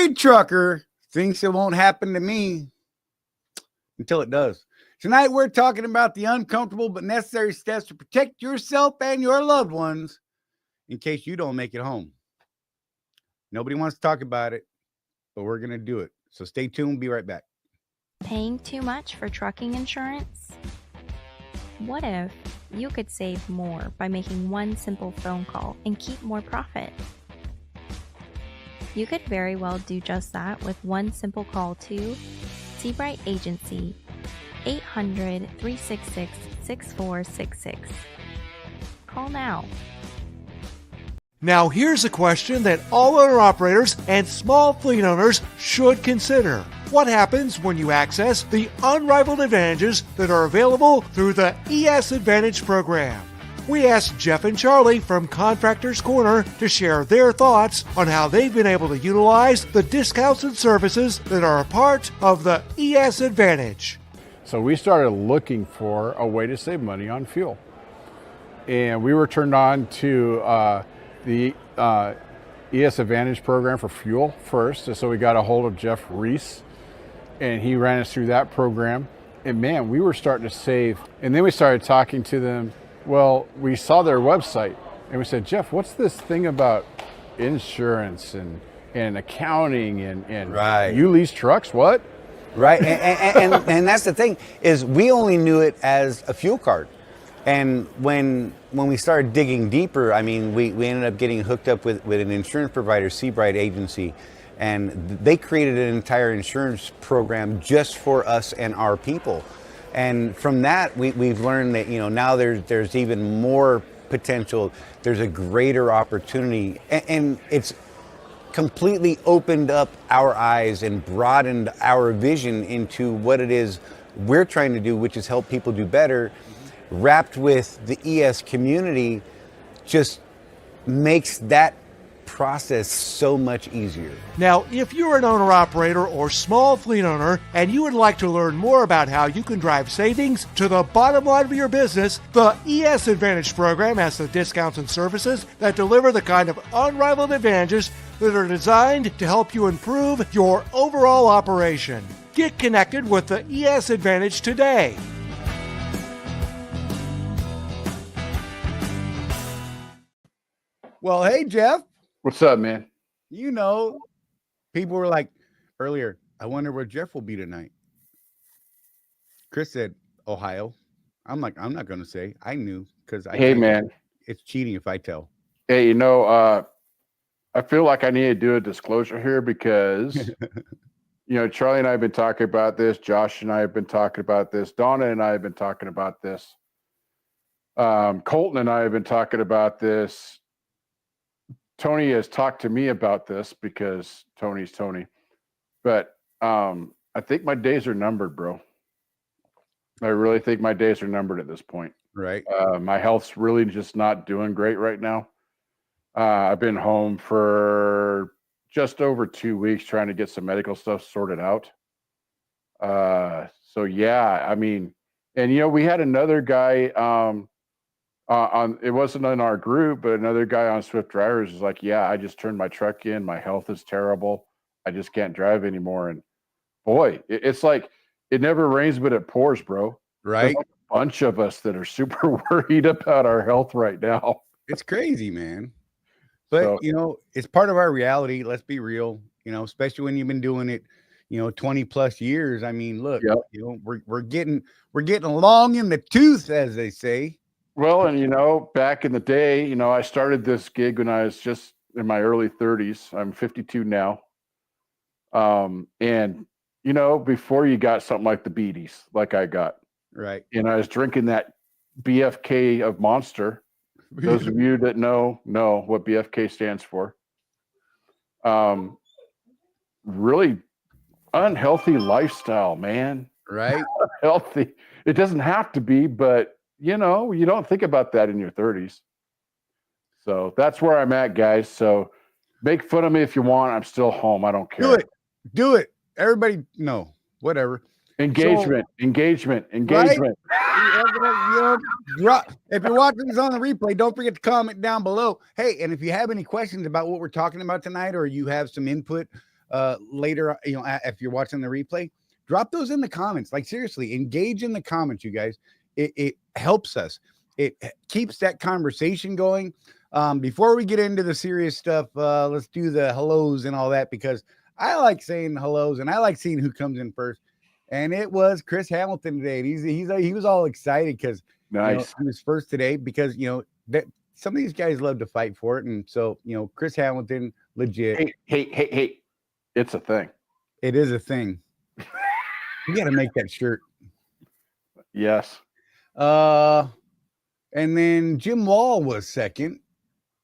Every trucker thinks it won't happen to me until it does. Tonight, we're talking about the uncomfortable but necessary steps to protect yourself and your loved ones in case you don't make it home. Nobody wants to talk about it, but we're going to do it. So stay tuned. Be right back. Paying too much for trucking insurance? What if you could save more by making one simple phone call and keep more profit? You could very well do just that with one simple call to Seabright Agency, 800-366-6466. Call now. Now here's a question that all owner-operators and small fleet owners should consider. What happens when you access the unrivaled advantages that are available through the ES Advantage program? We asked Jeff and Charley from Contractors Corner to share their thoughts on how they've been able to utilize the discounts and services that are a part of the ES Advantage. So we started looking for a way to save money on fuel. And we were turned on to the ES Advantage program for fuel first. And so we got a hold of Jeff Reese, and he ran us through that program. And man, we were starting to save. And then we started talking to them. Well, we saw their website, and we said, Jeff, what's this thing about insurance and accounting and Right. You lease trucks? What? Right. And that's the thing, is we only knew it as a fuel card. And when we started digging deeper, I mean, we ended up getting hooked up with an insurance provider, Seabright Agency, and they created an entire insurance program just for us and our people. And from that, we've learned that, now there's even more potential. There's a greater opportunity, and it's completely opened up our eyes and broadened our vision into what it is we're trying to do, which is help people do better. Wrapped with the ES community just makes that process so much easier. Now, if you're an owner-operator or small fleet owner and you would like to learn more about how you can drive savings to the bottom line of your business, the ES Advantage program has the discounts and services that deliver the kind of unrivaled advantages that are designed to help you improve your overall operation. Get connected with the ES Advantage today. Well, hey, Jeff. What's up, man? People were like earlier, I wonder where Jeff will be tonight. Chris said, Ohio. I'm like, I'm not going to say. I knew because man, it's cheating if I tell. Hey, I feel like I need to do a disclosure here because, Charlie and I have been talking about this. Josh and I have been talking about this. Donna and I have been talking about this. Colton and I have been talking about this. Tony has talked to me about this because Tony's Tony. But I think my days are numbered, bro. I really think my days are numbered at this point. Right. My health's really just not doing great right now. I've been home for just over 2 weeks trying to get some medical stuff sorted out. So yeah, I mean, and we had another guy on it wasn't in our group, but another guy on Swift Drivers was like, yeah, I just turned my truck in. My health is terrible. I just can't drive anymore. And boy, it's like it never rains, but it pours, bro. Right. There's a bunch of us that are super worried about our health right now. It's crazy, man. But, it's part of our reality. Let's be real, especially when you've been doing it, 20 plus years. I mean, look, Yep. we're getting long in the tooth, as they say. Well, and back in the day, I started this gig when I was just in my early 30s. I'm 52 now. And before you got something like the beaties, like I got, right. And I was drinking that BFK of Monster. Those of you that know what BFK stands for. Really unhealthy lifestyle, man. Right. Healthy. It doesn't have to be, but you don't think about that in your 30s. So that's where I'm at, guys. So make fun of me if you want. I'm still home. I don't care. Do it. Everybody, no, whatever. Engagement. Right? If you're watching this on the replay, don't forget to comment down below. Hey, and if you have any questions about what we're talking about tonight, or you have some input later, if you're watching the replay, drop those in the comments. Like seriously, engage in the comments, you guys. It helps us. It keeps that conversation going. Before we get into the serious stuff, let's do the hellos and all that, because I like saying hellos and I like seeing who comes in first. And it was Chris Hamilton today. And he was all excited because Nice. he was first today, because that some of these guys love to fight for it. And so Chris Hamilton, legit. Hey, it's a thing. It is a thing. You got to make that shirt. Yes. And then Jim Wall was second.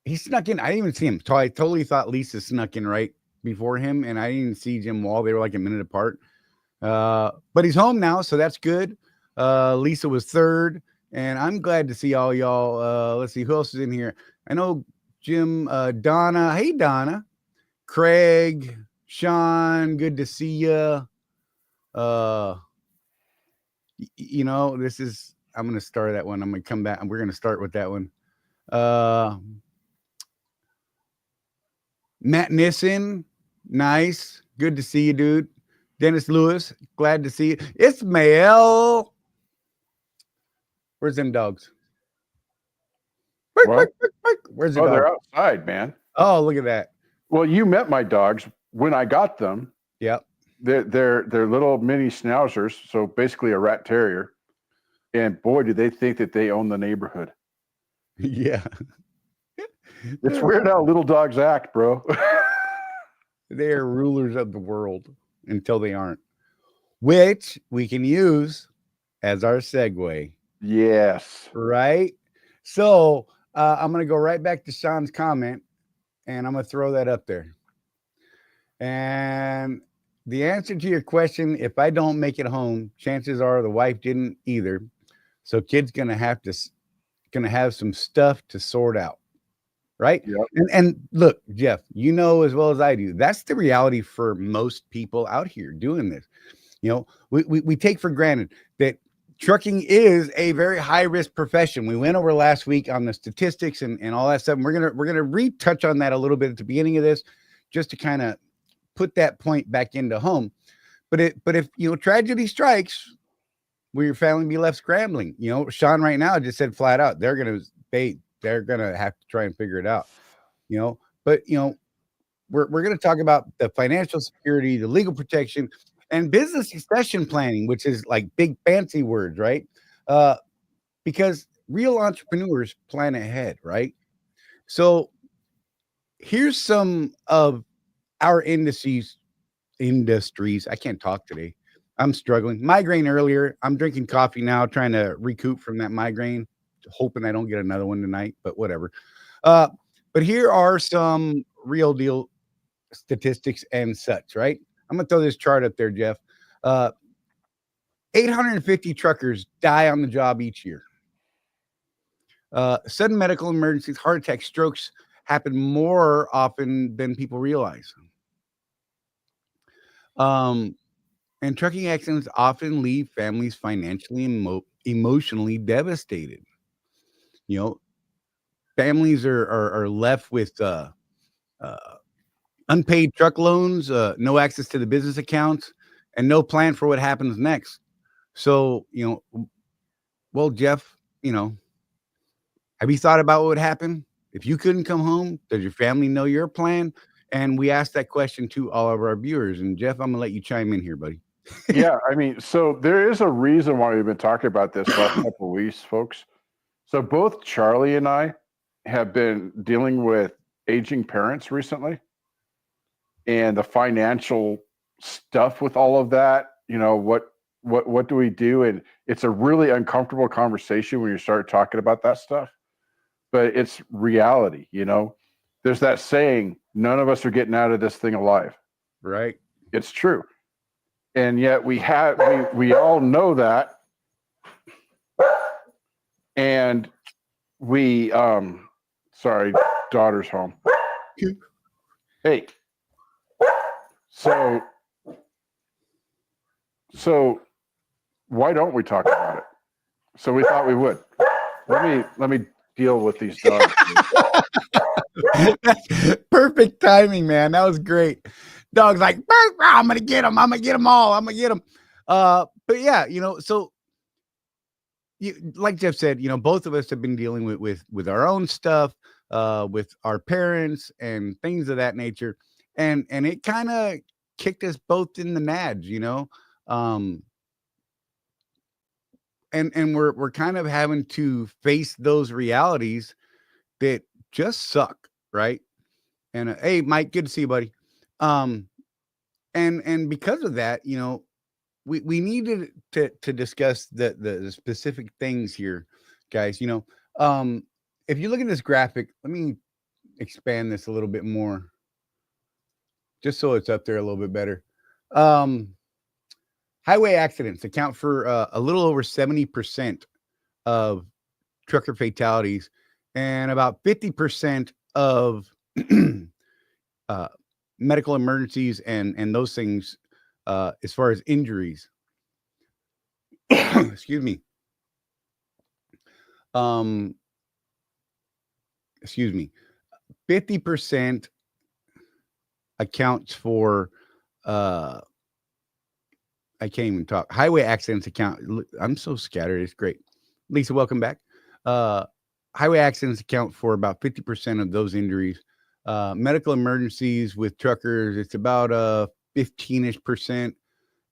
He snuck in. I didn't even see him. So I totally thought Lisa snuck in right before him, and I didn't see Jim Wall. They were like a minute apart. But he's home now, so that's good. Lisa was third, and I'm glad to see all y'all. Let's see who else is in here. I know Jim, Donna. Hey, Donna. Craig, Sean. Good to see you. This is. I'm going to start that one. I'm going to come back, and we're going to start with that one. Matt Nissen, nice. Good to see you, dude. Dennis Lewis, glad to see you. Ismael. Where's them dogs? What? Where's the Oh, dog? they're outside, man. Oh, look at that. Well, you met my dogs when I got them. Yep. They're little mini schnauzers, so basically a rat terrier. And boy, do they think that they own the neighborhood. Yeah. It's weird how little dogs act, bro. They are rulers of the world until they aren't, which we can use as our segue. Yes. Right. So I'm going to go right back to Sean's comment, and I'm going to throw that up there. And the answer to your question, if I don't make it home, chances are the wife didn't either. So kid's going to have some stuff to sort out. Right. Yep. And look, Jeff, as well as I do, that's the reality for most people out here doing this. We take for granted that trucking is a very high risk profession. We went over last week on the statistics and all that stuff. And we're gonna retouch on that a little bit at the beginning of this, just to kind of put that point back into home. But if tragedy strikes, will your family be left scrambling? Sean right now just said flat out they're gonna have to try and figure it out, but we're going to talk about the financial security, the legal protection, and business succession planning, which is like big fancy words, right? Because real entrepreneurs plan ahead, right? So here's some of our industries. I can't talk today. I'm struggling. Migraine earlier. I'm drinking coffee now, trying to recoup from that migraine, hoping I don't get another one tonight, but whatever. But here are some real deal statistics and such, right? I'm going to throw this chart up there, Jeff. 850 truckers die on the job each year. Sudden medical emergencies, heart attacks, strokes happen more often than people realize. And trucking accidents often leave families financially and emotionally devastated. Families are left with unpaid truck loans, no access to the business accounts, and no plan for what happens next. So, well, Jeff, have you thought about what would happen if you couldn't come home? Does your family know your plan? And we asked that question to all of our viewers. And Jeff, I'm gonna let you chime in here, buddy. Yeah, I mean, so there is a reason why we've been talking about this last couple of weeks, folks. So both Charlie and I have been dealing with aging parents recently, and the financial stuff with all of that. What do we do? And it's a really uncomfortable conversation when you start talking about that stuff, but it's reality. There's that saying, none of us are getting out of this thing alive. Right. It's true. And yet we all know that. And we, sorry, daughter's home. Hey. So why don't we talk about it? So we thought we would. Let me deal with these dogs. Perfect timing, man. That was great. Dog's like, "Bark, bark, I'm gonna get them. I'm gonna get them all. I'm gonna get them. But yeah, so like Jeff said, both of us have been dealing with our own stuff, with our parents and things of that nature, and it kind of kicked us both in the nads, and we're kind of having to face those realities that just suck, right? And hey, Mike, good to see you, buddy. Um, and because of that, we needed to discuss the specific things here, guys. If you look at this graphic, let me expand this a little bit more, just so it's up there a little bit better. Highway accidents account for a little over 70% of trucker fatalities, and about 50% of medical emergencies and those things, as far as injuries. Excuse me. Excuse me. 50% accounts for I can't even talk. Highway accidents account. I'm so scattered. It's great. Lisa, welcome back. Highway accidents account for about 50% of those injuries. Medical emergencies with truckers, it's about 15-ish percent.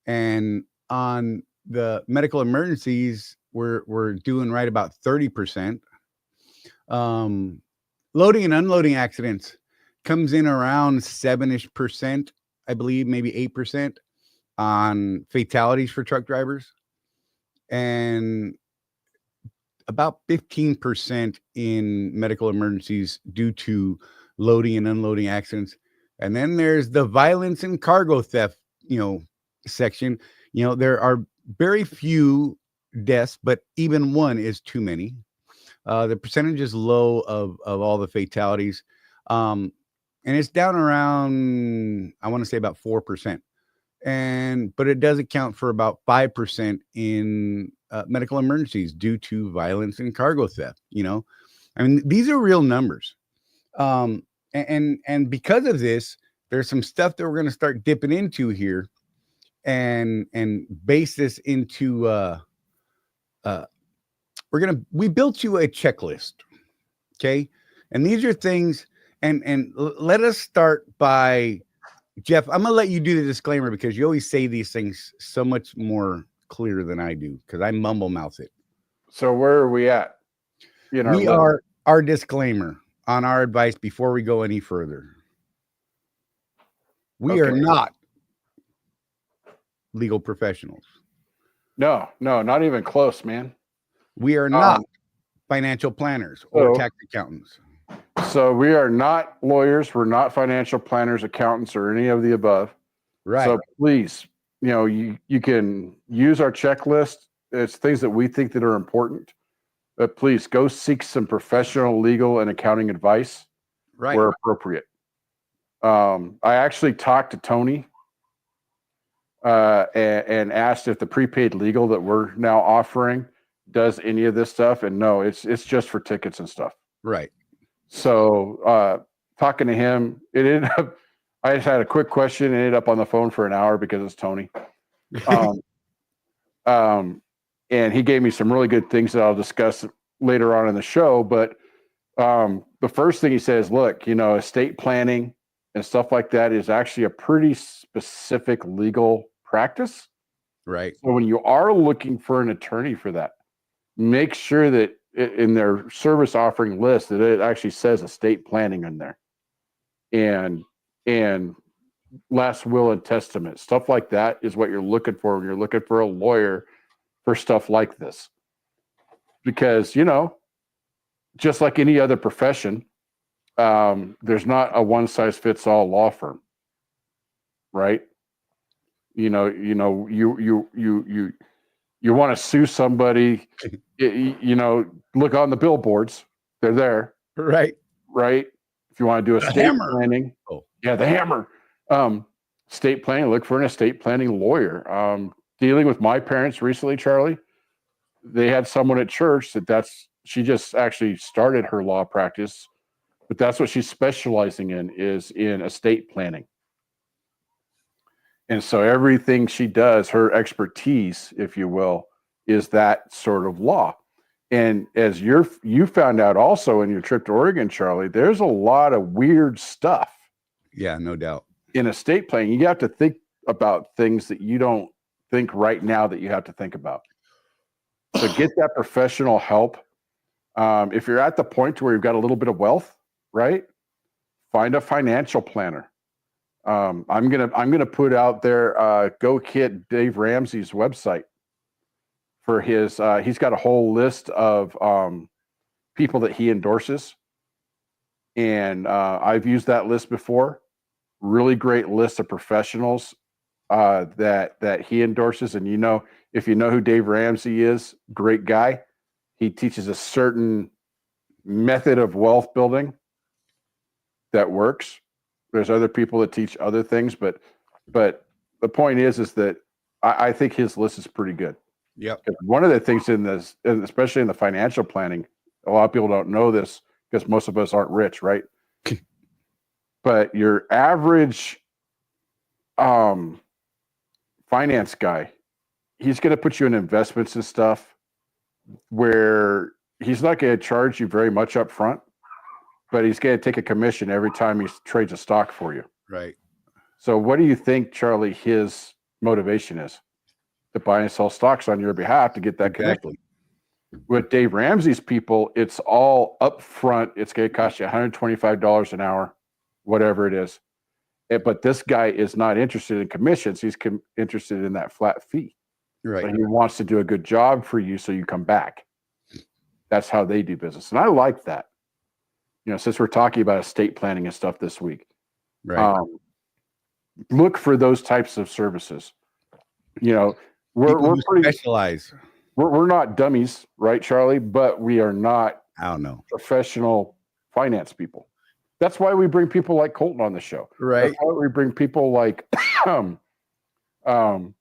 And on the medical emergencies, we're doing right about 30%. Loading and unloading accidents comes in around 7-ish percent, I believe, maybe 8% on fatalities for truck drivers, and about 15% in medical emergencies due to loading and unloading accidents. And then there's the violence and cargo theft, section. There are very few deaths, but even one is too many. The percentage is low of all the fatalities. And it's down around, I want to say about 4%. But it does account for about 5% in medical emergencies due to violence and cargo theft. I mean, these are real numbers. And because of this, there's some stuff that we're going to start dipping into here and base this into we built you a checklist. Okay. And these are things, and let us start by Jeff. I'm gonna let you do the disclaimer because you always say these things so much more clear than I do, because I mumble mouth it. So where are we at? We are our disclaimer on our advice before we go any further. We are not legal professionals. No, not even close, man. We are not financial planners or tax accountants. So we are not lawyers. We're not financial planners, accountants, or any of the above. Right. So please, you can use our checklist. It's things that we think that are important. But please go seek some professional legal and accounting advice where appropriate. I actually talked to Tony and asked if the prepaid legal that we're now offering does any of this stuff. And no, it's just for tickets and stuff. Right. So talking to him, it ended up, I just had a quick question and ended up on the phone for an hour because it's Tony. And he gave me some really good things that I'll discuss later on in the show. But the first thing he says, look, estate planning and stuff like that is actually a pretty specific legal practice. Right. So when you are looking for an attorney for that, make sure that in their service offering list that it actually says estate planning in there, and last will and testament, stuff like that is what you're looking for when you're looking for a lawyer for stuff like this. Because just like any other profession, there's not a one size fits all law firm, right? You want to sue somebody, look on the billboards. They're there. Right. If you want to do estate planning. Yeah, the hammer. Estate planning, look for an estate planning lawyer. Dealing with my parents recently, Charlie, they had someone at church she just actually started her law practice, but that's what she's specializing in, is in estate planning. And so everything she does, her expertise, if you will, is that sort of law. And as you found out also in your trip to Oregon, Charlie, there's a lot of weird stuff Yeah, no doubt. in estate planning. You have to think about things that you don't think right now that you have to think about. So get that professional help. If you're at the point where you've got a little bit of wealth, right? Find a financial planner. I'm gonna put out there. Go hit Dave Ramsey's website for his. He's got a whole list of people that he endorses, and I've used that list before. Really great list of professionals that he endorses, and if you know who Dave Ramsey is, great guy. He teaches a certain method of wealth building that works. There's other people that teach other things, but the point is that I think his list is pretty good. Yep. One of the things in this, and especially in the financial planning, a lot of people don't know this because most of us aren't rich, right? But your average finance guy, he's going to put you in investments and stuff where he's not going to charge you very much up front, but he's going to take a commission every time he trades a stock for you. Right. So what do you think, Charlie, his motivation is? To buy and sell stocks on your behalf to get that commission. With Dave Ramsey's people, it's all up front. It's going to cost you $125 an hour, whatever it is. But this guy is not interested in commissions. He's interested in that flat fee. Right. So he wants to do a good job for you so you come back. That's how they do business. And I like that. Since we're talking about estate planning and stuff this week, Right. Look for those types of services. We're pretty specialized. We're not dummies, right, Charlie? But we are not I don't know. professional finance people. That's why we bring people like Colton on the show. Right. That's why we bring people like Tony on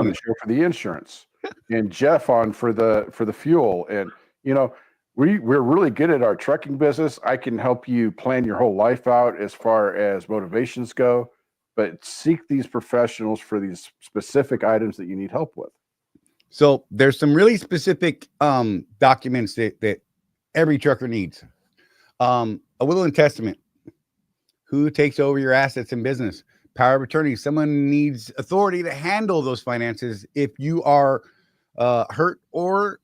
the show for the insurance, and Jeff on for the fuel. And we're really good at our trucking business. I can help you plan your whole life out as far as motivations go, but seek these professionals for these specific items that you need help with. So there's some really specific documents that every trucker needs. A will and testament. Who takes over your assets in business? Power of attorney. Someone needs authority to handle those finances if you are hurt or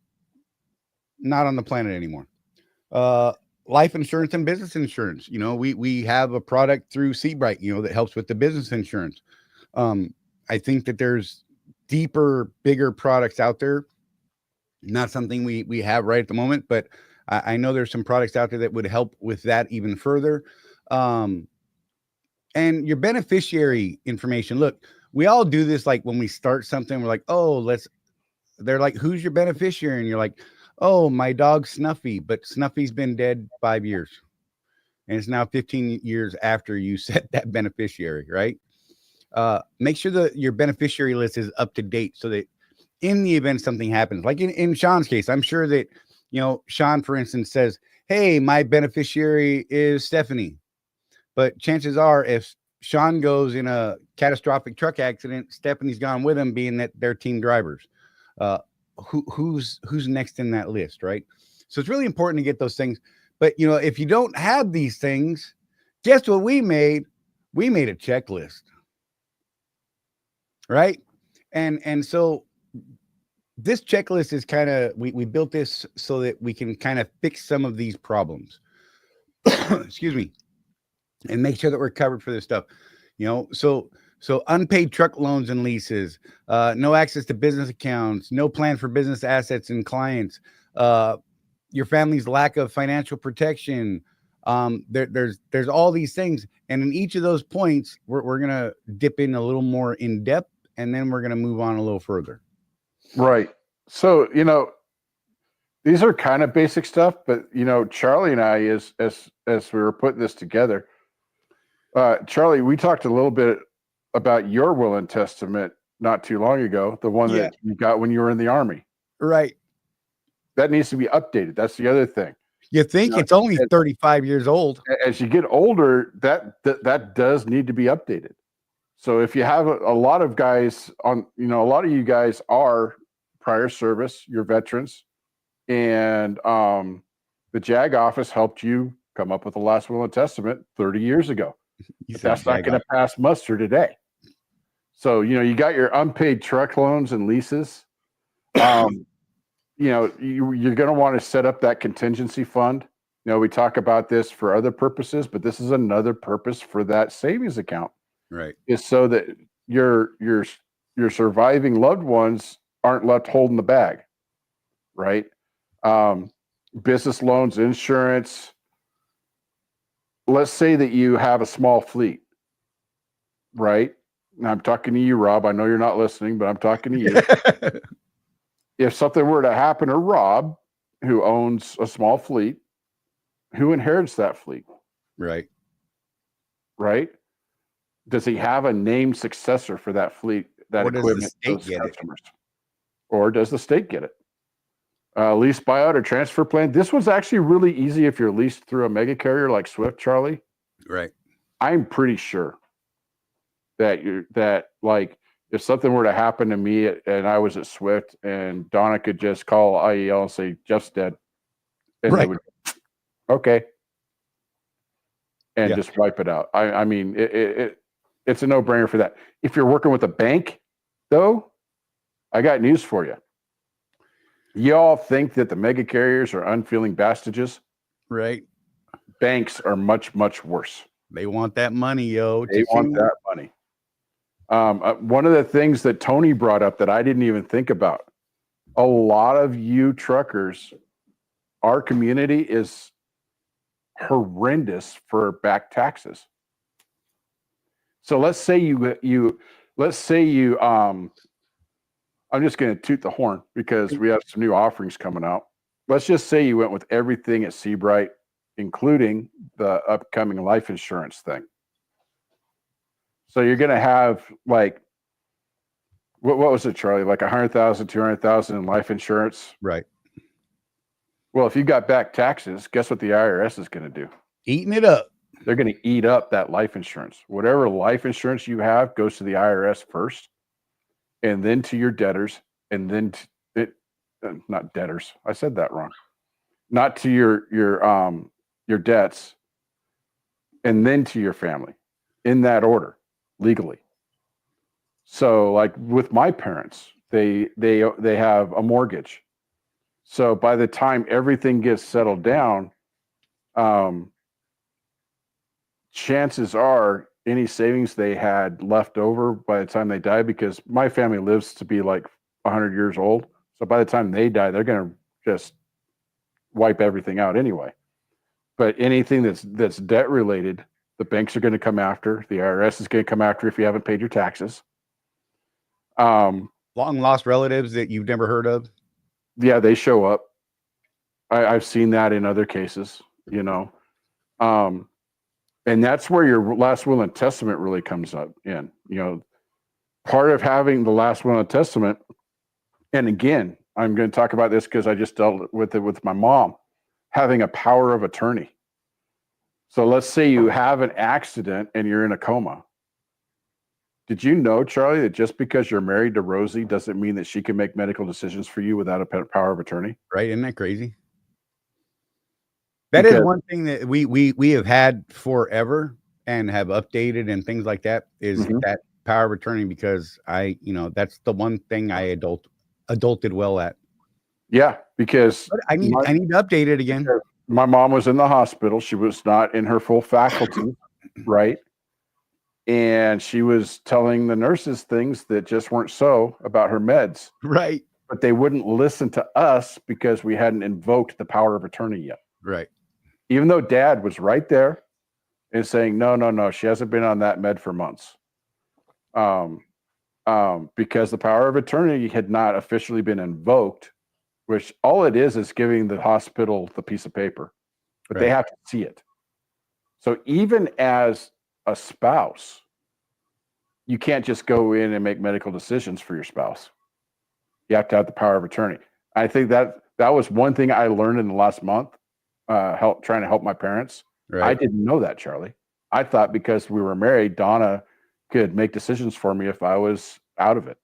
not on the planet anymore. Life insurance and business insurance. We have a product through Seabright, that helps with the business insurance. I think that there's deeper, bigger products out there. Not something we have right at the moment, but I know there's some products out there that would help with that even further. And your beneficiary information. Look, we all do this. Like when we start something, we're like, they're like, who's your beneficiary? And you're like, oh, my dog Snuffy, but Snuffy's been dead 5 years. And it's now 15 years after you set that beneficiary, right? Make sure that your beneficiary list is up to date so that in the event something happens, like in Sean's case, I'm sure that, Sean, for instance, says, hey, my beneficiary is Stephanie. But chances are if Sean goes in a catastrophic truck accident, Stephanie's gone with him, being that they're team drivers. Who's next in that list, right? So it's really important to get those things. But if you don't have these things, guess what we made? We made a checklist, right? And so this checklist is kind of we built this so that we can kind of fix some of these problems. Excuse me, and make sure that we're covered for this stuff. So unpaid truck loans and leases, no access to business accounts, no plan for business assets and clients, your family's lack of financial protection. There's all these things. And in each of those points, we're going to dip in a little more in depth, and then we're going to move on a little further. Right. So, these are kind of basic stuff, but, Charlie and I, as we were putting this together, Charlie, we talked a little bit about your will and testament not too long ago, the one that you got when you were in the Army. Right. That needs to be updated. That's the other thing. You think it's only 35 years old. As you get older, that does need to be updated. So if you have a lot of guys on, a lot of you guys are prior service, you're veterans, and the JAG office helped you come up with the last will and testament 30 years ago. But that's not going to pass muster today. So, you got your unpaid truck loans and leases. You're going to want to set up that contingency fund. We talk about this for other purposes, but this is another purpose for that savings account. Right. Is so that your surviving loved ones aren't left holding the bag. Right. Business loans, insurance. Let's say that you have a small fleet. Right. And I'm talking to you, Rob. I know you're not listening, but I'm talking to you. If something were to happen to Rob, who owns a small fleet, who inherits that fleet? Right. Right. Does he have a named successor for that fleet, that or equipment, does the state those get customers? Or does the state get it? Lease buyout or transfer plan. This was actually really easy if you're leased through a mega carrier like Swift, Charlie. Right. I'm pretty sure that if something were to happen to me and I was at Swift and Donna could just call IEL and say, Jeff's dead. And Right. they would, okay. And Yeah. just wipe it out. I mean, it's a no-brainer for that. If you're working with a bank, though, I got news for you. Y'all think that the mega carriers are unfeeling bastages? Right. Banks are much, much worse. They want that money, yo. They want that money. One of the things that Tony brought up that I didn't even think about, a lot of you truckers, our community is horrendous for back taxes. So let's say I'm just going to toot the horn because we have some new offerings coming out. Let's just say you went with everything at Seabright, including the upcoming life insurance thing. So you're going to have what was it, Charlie? Like 100,000, 200,000 in life insurance. Right. Well, if you got back taxes, guess what the IRS is going to do? Eating it up. They're going to eat up that life insurance. Whatever life insurance you have goes to the IRS first, and then to your debtors, and then not debtors. I said that wrong. Not to your debts, and then to your family, in that order, legally. So, like with my parents, they have a mortgage. So by the time everything gets settled down, chances are any savings they had left over by the time they die, because my family lives to be like 100 years old. So by the time they die, they're going to just wipe everything out anyway. But anything that's debt related, the banks are going to come after. The IRS is going to come after if you haven't paid your taxes. Long lost relatives that you've never heard of. Yeah, they show up. I've seen that in other cases, and that's where your last will and testament really comes up in. Part of having the last will and testament, and again, I'm going to talk about this because I just dealt with it with my mom, having a power of attorney. So let's say you have an accident and you're in a coma. Did you know, Charlie, that just because you're married to Rosie doesn't mean that she can make medical decisions for you without a power of attorney? Right? Isn't that crazy? That is one thing that we have had forever and have updated and things like that is that power of attorney, because that's the one thing I adulted well at. Yeah, because I need to update it again. My mom was in the hospital. She was not in her full faculty, right? And she was telling the nurses things that just weren't so about her meds. Right. But they wouldn't listen to us because we hadn't invoked the power of attorney yet. Right. Even though Dad was right there and saying, no, she hasn't been on that med for months. Because the power of attorney had not officially been invoked, which all it is giving the hospital the piece of paper, but they have to see it. So even as a spouse, you can't just go in and make medical decisions for your spouse. You have to have the power of attorney. I think that was one thing I learned in the last month, trying to help my parents. Right. I didn't know that, Charlie. I thought because we were married, Donna could make decisions for me if I was out of it.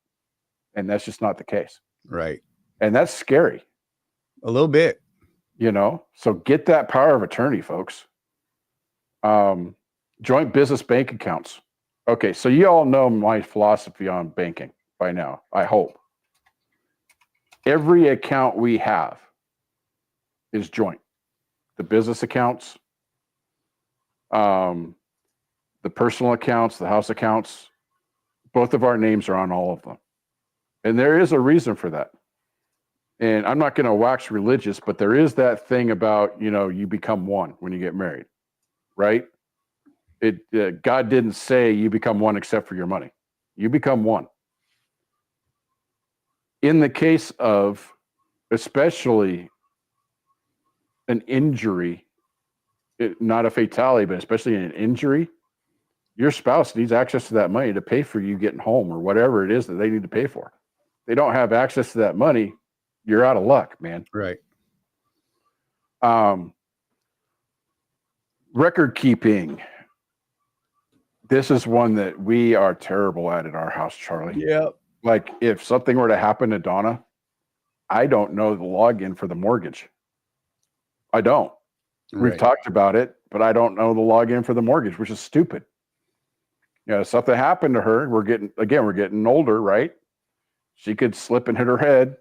And that's just not the case. Right. And that's scary, A little bit. So get that power of attorney, folks. Joint business bank accounts. Okay, so you all know my philosophy on banking by now, I hope. Every account we have is joint. The business accounts, the personal accounts, the house accounts, both of our names are on all of them. And there is a reason for that. And I'm not going to wax religious, but there is that thing about, you become one when you get married, right? God didn't say you become one except for your money. You become one. In the case of especially an injury, not a fatality, but especially an injury, your spouse needs access to that money to pay for you getting home or whatever it is that they need to pay for. They don't have access to that money, you're out of luck, man. Right. Record keeping. This is one that we are terrible at in our house, Charlie. Yeah. Like if something were to happen to Donna, I don't know the login for the mortgage. I don't. We've talked about it, but I don't know the login for the mortgage, which is stupid. Something happened to her. We're getting older, right? She could slip and hit her head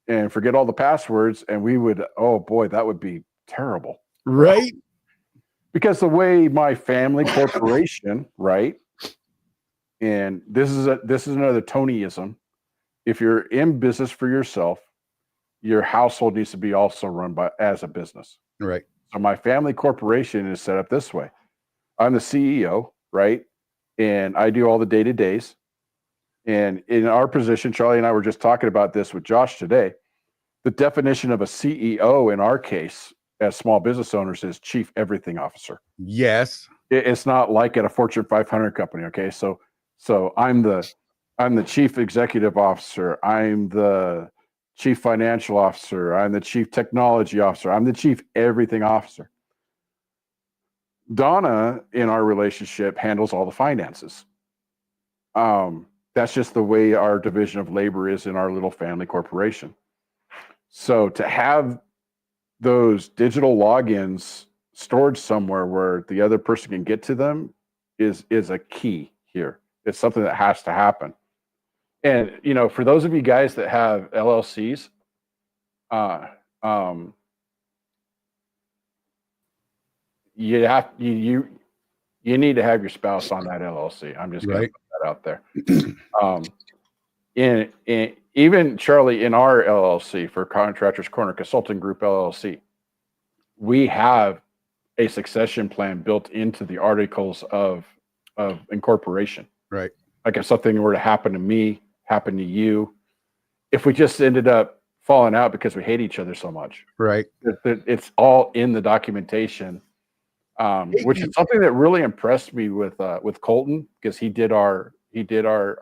and forget all the passwords, and we would, oh boy, that would be terrible. Right. Because the way my family corporation, right? And this is another Tonyism. If you're in business for yourself, your household needs to be also run as a business. Right. So my family corporation is set up this way. I'm the CEO, right? And I do all the day-to-days. And in our position, Charlie and I were just talking about this with Josh today. The definition of a CEO in our case as small business owners is chief everything officer. Yes. It's not like at a Fortune 500 company. Okay. So I'm the chief executive officer. I'm the chief financial officer. I'm the chief technology officer. I'm the chief everything officer. Donna in our relationship handles all the finances. That's just the way our division of labor is in our little family corporation. So to have those digital logins stored somewhere where the other person can get to them is a key here. It's something that has to happen. And for those of you guys that have LLCs, you need to have your spouse on that LLC. I'm just going to put that out there. Even Charlie, in our LLC for Contractors Corner Consulting Group LLC, we have a succession plan built into the articles of incorporation. Right. Like if something were to happen to me, happen to you, if we just ended up falling out because we hate each other so much, right? It's all in the documentation, which is something that really impressed me with Colton, because he did our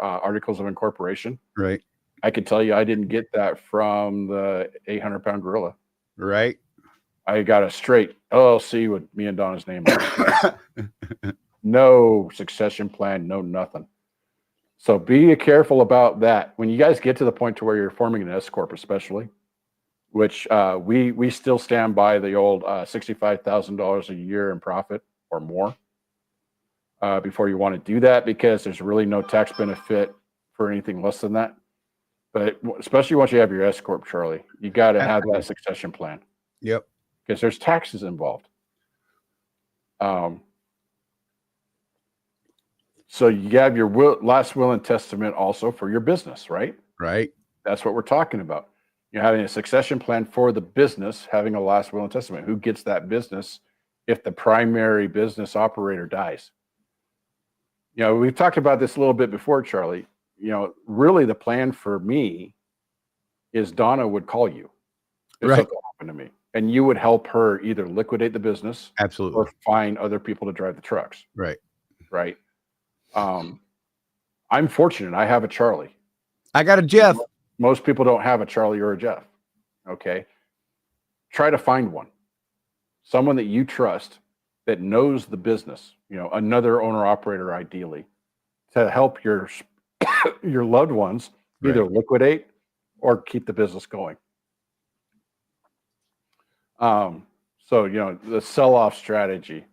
articles of incorporation. Right. I can tell you, I didn't get that from the 800-pound gorilla. Right. I got a straight LLC with me and Donna's name on it. No succession plan, no nothing. So be careful about that. When you guys get to the point to where you're forming an S corp, especially, which we still stand by the old $65,000 a year in profit or more before you want to do that, because there's really no tax benefit for anything less than that. But especially once you have your S corp, Charlie, you got to have that succession plan. Yep. Because there's taxes involved. So you have your last will and testament also for your business, right? Right. That's what we're talking about. You're having a succession plan for the business, having a last will and testament. Who gets that business if the primary business operator dies? We've talked about this a little bit before, Charlie. Really the plan for me is Donna would call you if something happened to me, and you would help her either liquidate the business, absolutely, or find other people to drive the trucks. Right. Right. I'm fortunate. I have a Charlie. I got a Jeff. Most people don't have a Charlie or a Jeff. Okay. Try to find one. Someone that you trust that knows the business, another owner operator ideally, to help your your loved ones either liquidate or keep the business going. So, the sell-off strategy.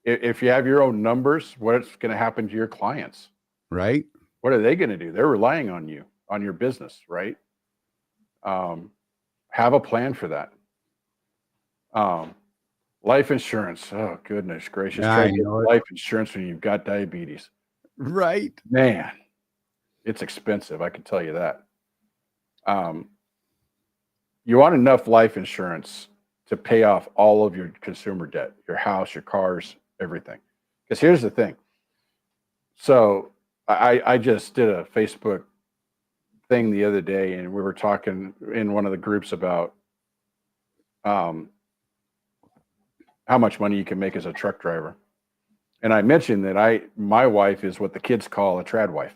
If you have your own numbers, what's going to happen to your clients? Right. What are they going to do? They're relying on you, on your business, right? Have a plan for that. Life insurance. Oh, goodness gracious. I Try to get know it. life insurance when you've got diabetes. Right. Man, it's expensive. I can tell you that. You want enough life insurance to pay off all of your consumer debt, your house, your cars, everything. Because here's the thing. So I just did a Facebook thing the other day, and we were talking in one of the groups about how much money you can make as a truck driver. And I mentioned that my wife is what the kids call a trad wife.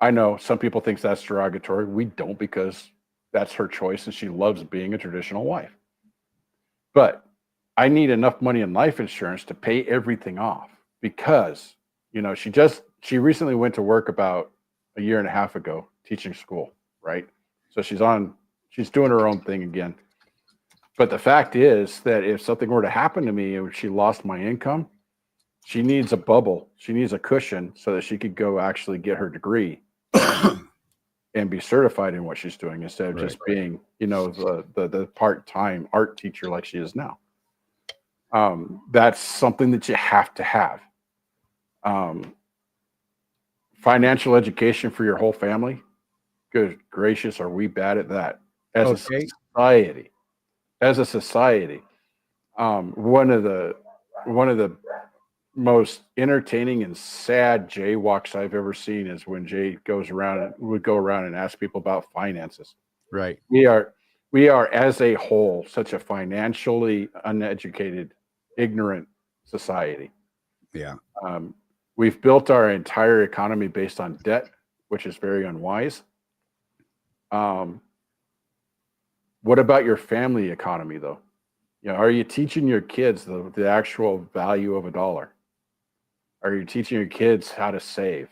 I know some people think that's derogatory. We don't, because that's her choice and she loves being a traditional wife. But I need enough money in life insurance to pay everything off because, she recently went to work about a year and a half ago teaching school, right? So she's doing her own thing again. But the fact is that if something were to happen to me and she lost my income, she needs a bubble. She needs a cushion so that she could go actually get her degree and be certified in what she's doing instead of just being, the part-time art teacher like she is now. That's something that you have to have. Financial education for your whole family. Good gracious, are we bad at that as a society? As a society, one of the most entertaining and sad jaywalks I've ever seen is when Jay would go around and ask people about finances. Right. We are as a whole such a financially uneducated, ignorant society. Yeah. We've built our entire economy based on debt, which is very unwise. What about your family economy, though? Are you teaching your kids the actual value of a dollar? Are you teaching your kids how to save?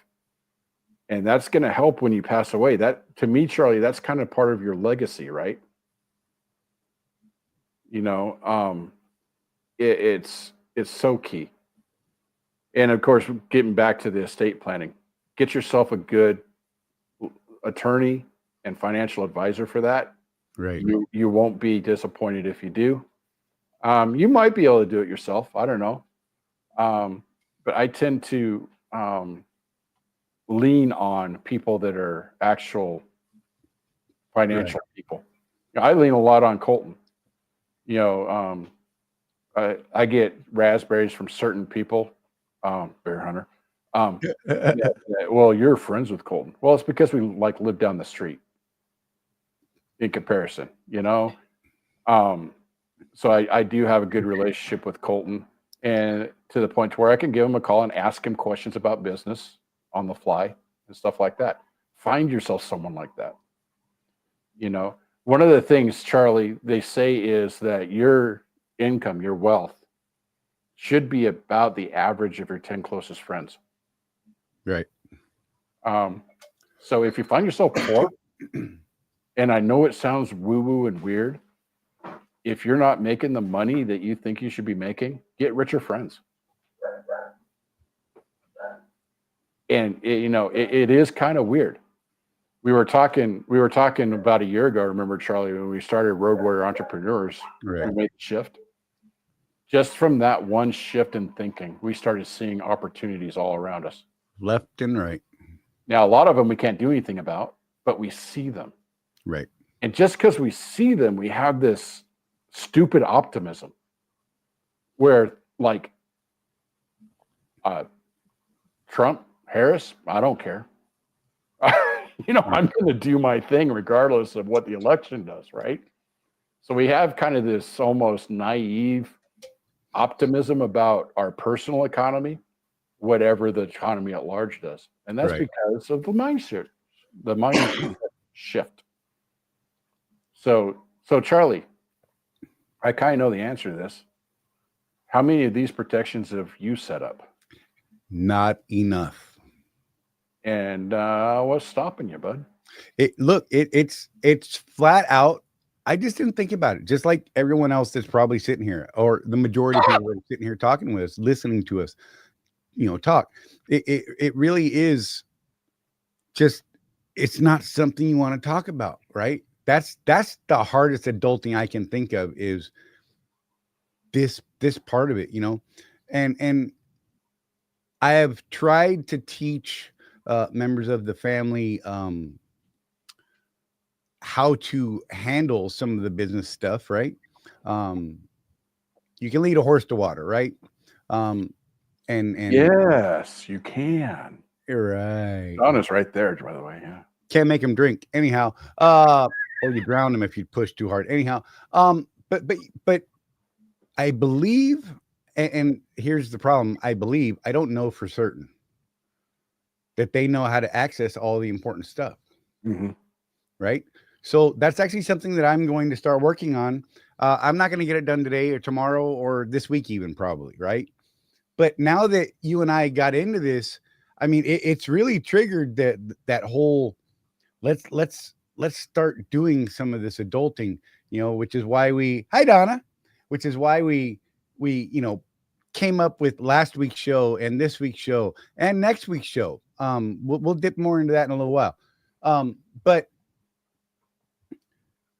And that's going to help when you pass away. That, to me, Charlie, that's kind of part of your legacy, right? It's so key. And of course, getting back to the estate planning, get yourself a good attorney and financial advisor for that. Right. You won't be disappointed if you do. You might be able to do it yourself. I don't know. But I tend to lean on people that are actual financial people. I lean a lot on Colton. I get raspberries from certain people. Bear Hunter. Well, you're friends with Colton. Well, it's because we live down the street. In comparison, so I do have a good relationship with Colton, and to the point where I can give him a call and ask him questions about business on the fly and stuff like that. Find yourself someone like that. One of the things, Charlie, they say is that your income, your wealth, should be about the average of your 10 closest friends. Right. So if you find yourself poor, and I know it sounds woo-woo and weird, if you're not making the money that you think you should be making, get richer friends. And it is kind of weird. We were talking about a year ago, remember, Charlie, when we started Road Warrior Entrepreneurs, we made the shift. Just from that one shift in thinking, we started seeing opportunities all around us. Left and right. Now, a lot of them we can't do anything about, but we see them. Right. And just because we see them, we have this stupid optimism where, Trump, Harris, I don't care. I'm going to do my thing regardless of what the election does, right? So we have kind of this almost naive optimism about our personal economy, whatever the economy at large does. And that's because of the mindset shift. So Charlie, I kind of know the answer to this. How many of these protections have you set up? Not enough. And what's stopping you, bud? It's flat out. I just didn't think about it. Just like everyone else that's probably sitting here, or the majority of people that are sitting here talking with us, listening to us, talk. It really is just, it's not something you want to talk about, right? That's the hardest adulting I can think of, is this part of it, and I have tried to teach members of the family how to handle some of the business stuff, right? You can lead a horse to water, right? And yes, you can. You're right. Donna's right there, by the way. Yeah. Can't make him drink anyhow. Or you drown him if you push too hard. Anyhow. But I believe, and here's the problem. I don't know for certain that they know how to access all the important stuff. Mm-hmm. Right. So that's actually something that I'm going to start working on. I'm not going to get it done today or tomorrow or this week, even probably. Right. But now that you and I got into this, I mean, it's really triggered that whole, let's start doing some of this adulting, which is why hi Donna, which is why we came up with last week's show and this week's show and next week's show. We'll dip more into that in a little while. But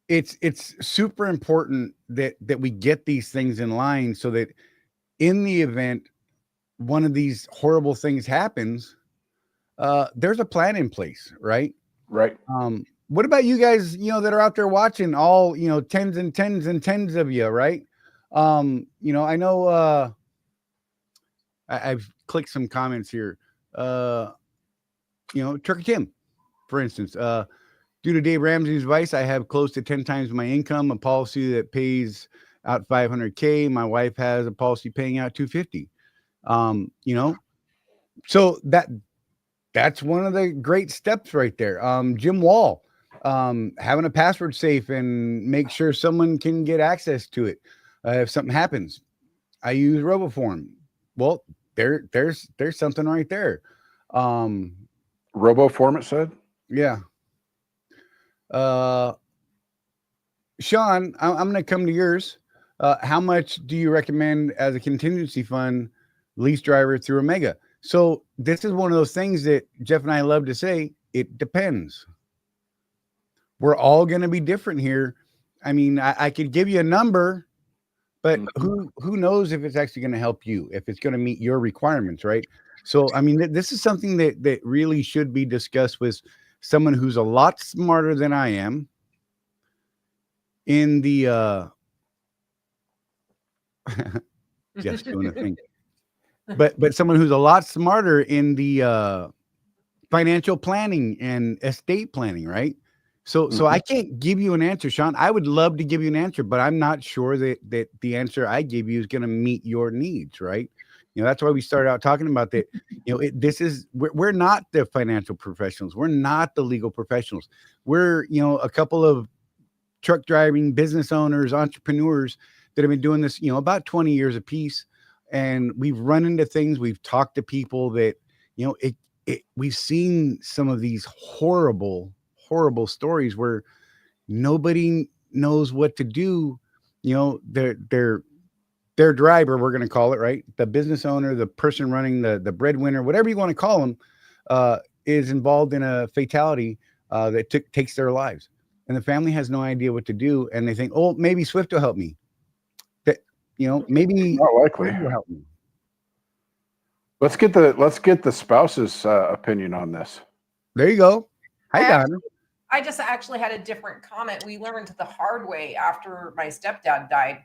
it's super important that we get these things in line, so that in the event one of these horrible things happens, there's a plan in place, right? Right. What about you guys, that are out there watching, all, tens and tens and tens of you, right? I know I've clicked some comments here. Trucker Tim, for instance, due to Dave Ramsey's advice, I have close to 10 times my income, a policy that pays out $500K. My wife has a policy paying out $250. So that's one of the great steps right there. Jim Wall, having a password safe and make sure someone can get access to it if something happens. I use RoboForm. Well, there's something right there. RoboForm, it said. Yeah. Sean, I'm going to come to yours. How much do you recommend as a contingency fund lease driver through Omega? So this is one of those things that Jeff and I love to say, it depends. We're all going to be different here. I mean, I could give you a number, but who knows if it's actually going to help you, if it's going to meet your requirements, right? So, I mean, this is something that really should be discussed with someone who's a lot smarter than I am in the Jeff's doing a thing. But someone who's a lot smarter in the financial planning and estate planning, right? So I can't give you an answer, Sean. I would love to give you an answer, but I'm not sure that the answer I give you is going to meet your needs, right? That's why we started out talking about that. We're not the financial professionals. We're not the legal professionals. We're, a couple of truck driving business owners, entrepreneurs that have been doing this, about 20 years apiece. And we've run into things. We've talked to people that, we've seen some of these horrible stories where nobody knows what to do. Their driver, we're going to call it, right? The business owner, the person running the breadwinner, whatever you want to call them, is involved in a fatality that takes their lives. And the family has no idea what to do. And they think, oh, maybe Swift will help me. Maybe not likely. Swift will help me. Let's get the spouse's opinion on this. There you go. Hi, Donna. I just actually had a different comment. We learned the hard way after my stepdad died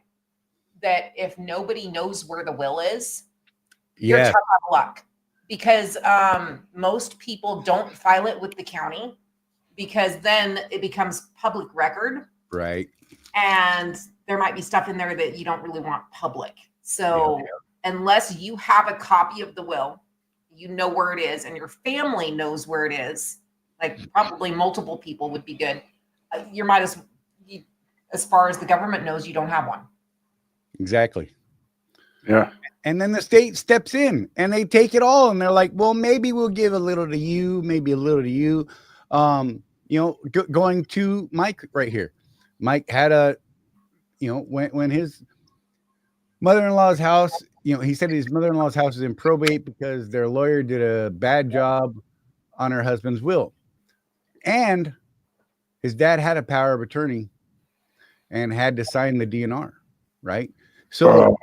that if nobody knows where the will is, you're tough out of luck, because most people don't file it with the county, because then it becomes public record. Right. And there might be stuff in there that you don't really want public. So unless you have a copy of the will, you know where it is, and your family knows where it is, like probably multiple people would be good. As far as the government knows, you don't have one. Exactly. Yeah. And then the state steps in and they take it all. And they're like, well, maybe we'll give a little to you, maybe a little to you. Going to Mike right here. Mike had when his mother-in-law's house, he said his mother-in-law's house is in probate because their lawyer did a bad job on her husband's will. And his dad had a power of attorney and had to sign the DNR, right? So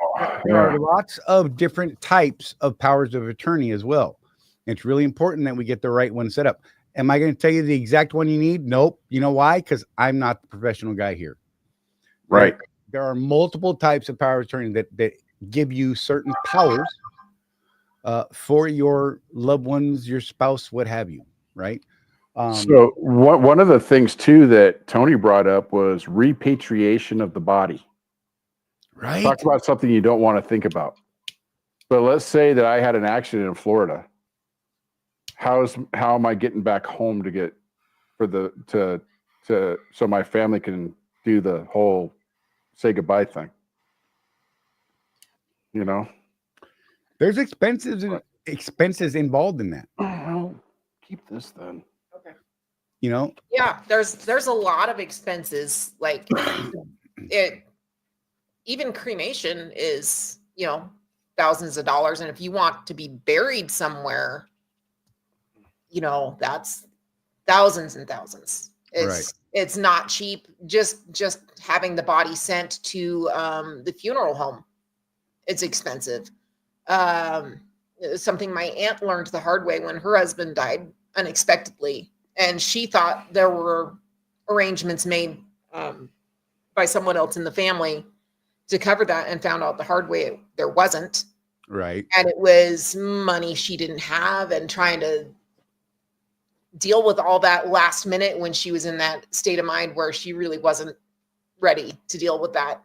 there are lots of different types of powers of attorney as well. It's really important that we get the right one set up. Am I going to tell you the exact one you need? Nope. You know why? Because I'm not the professional guy here. Right. There are multiple types of power of attorney that give you certain powers for your loved ones, your spouse, what have you, right? So one of the things too that Tony brought up was repatriation of the body. Right. Talk about something you don't want to think about. But let's say that I had an accident in Florida. How am I getting back home to get so my family can do the whole say goodbye thing? There's expenses involved in that. Well, keep this then. Okay. Yeah, there's a lot of expenses. Like even cremation is, thousands of dollars. And if you want to be buried somewhere, that's thousands and thousands. It's not cheap. Just having the body sent to the funeral home, it's expensive. Something my aunt learned the hard way when her husband died unexpectedly, and she thought there were arrangements made by someone else in the family to cover that, and found out the hard way there wasn't. Right. And it was money she didn't have, and trying to deal with all that last minute when she was in that state of mind where she really wasn't ready to deal with that,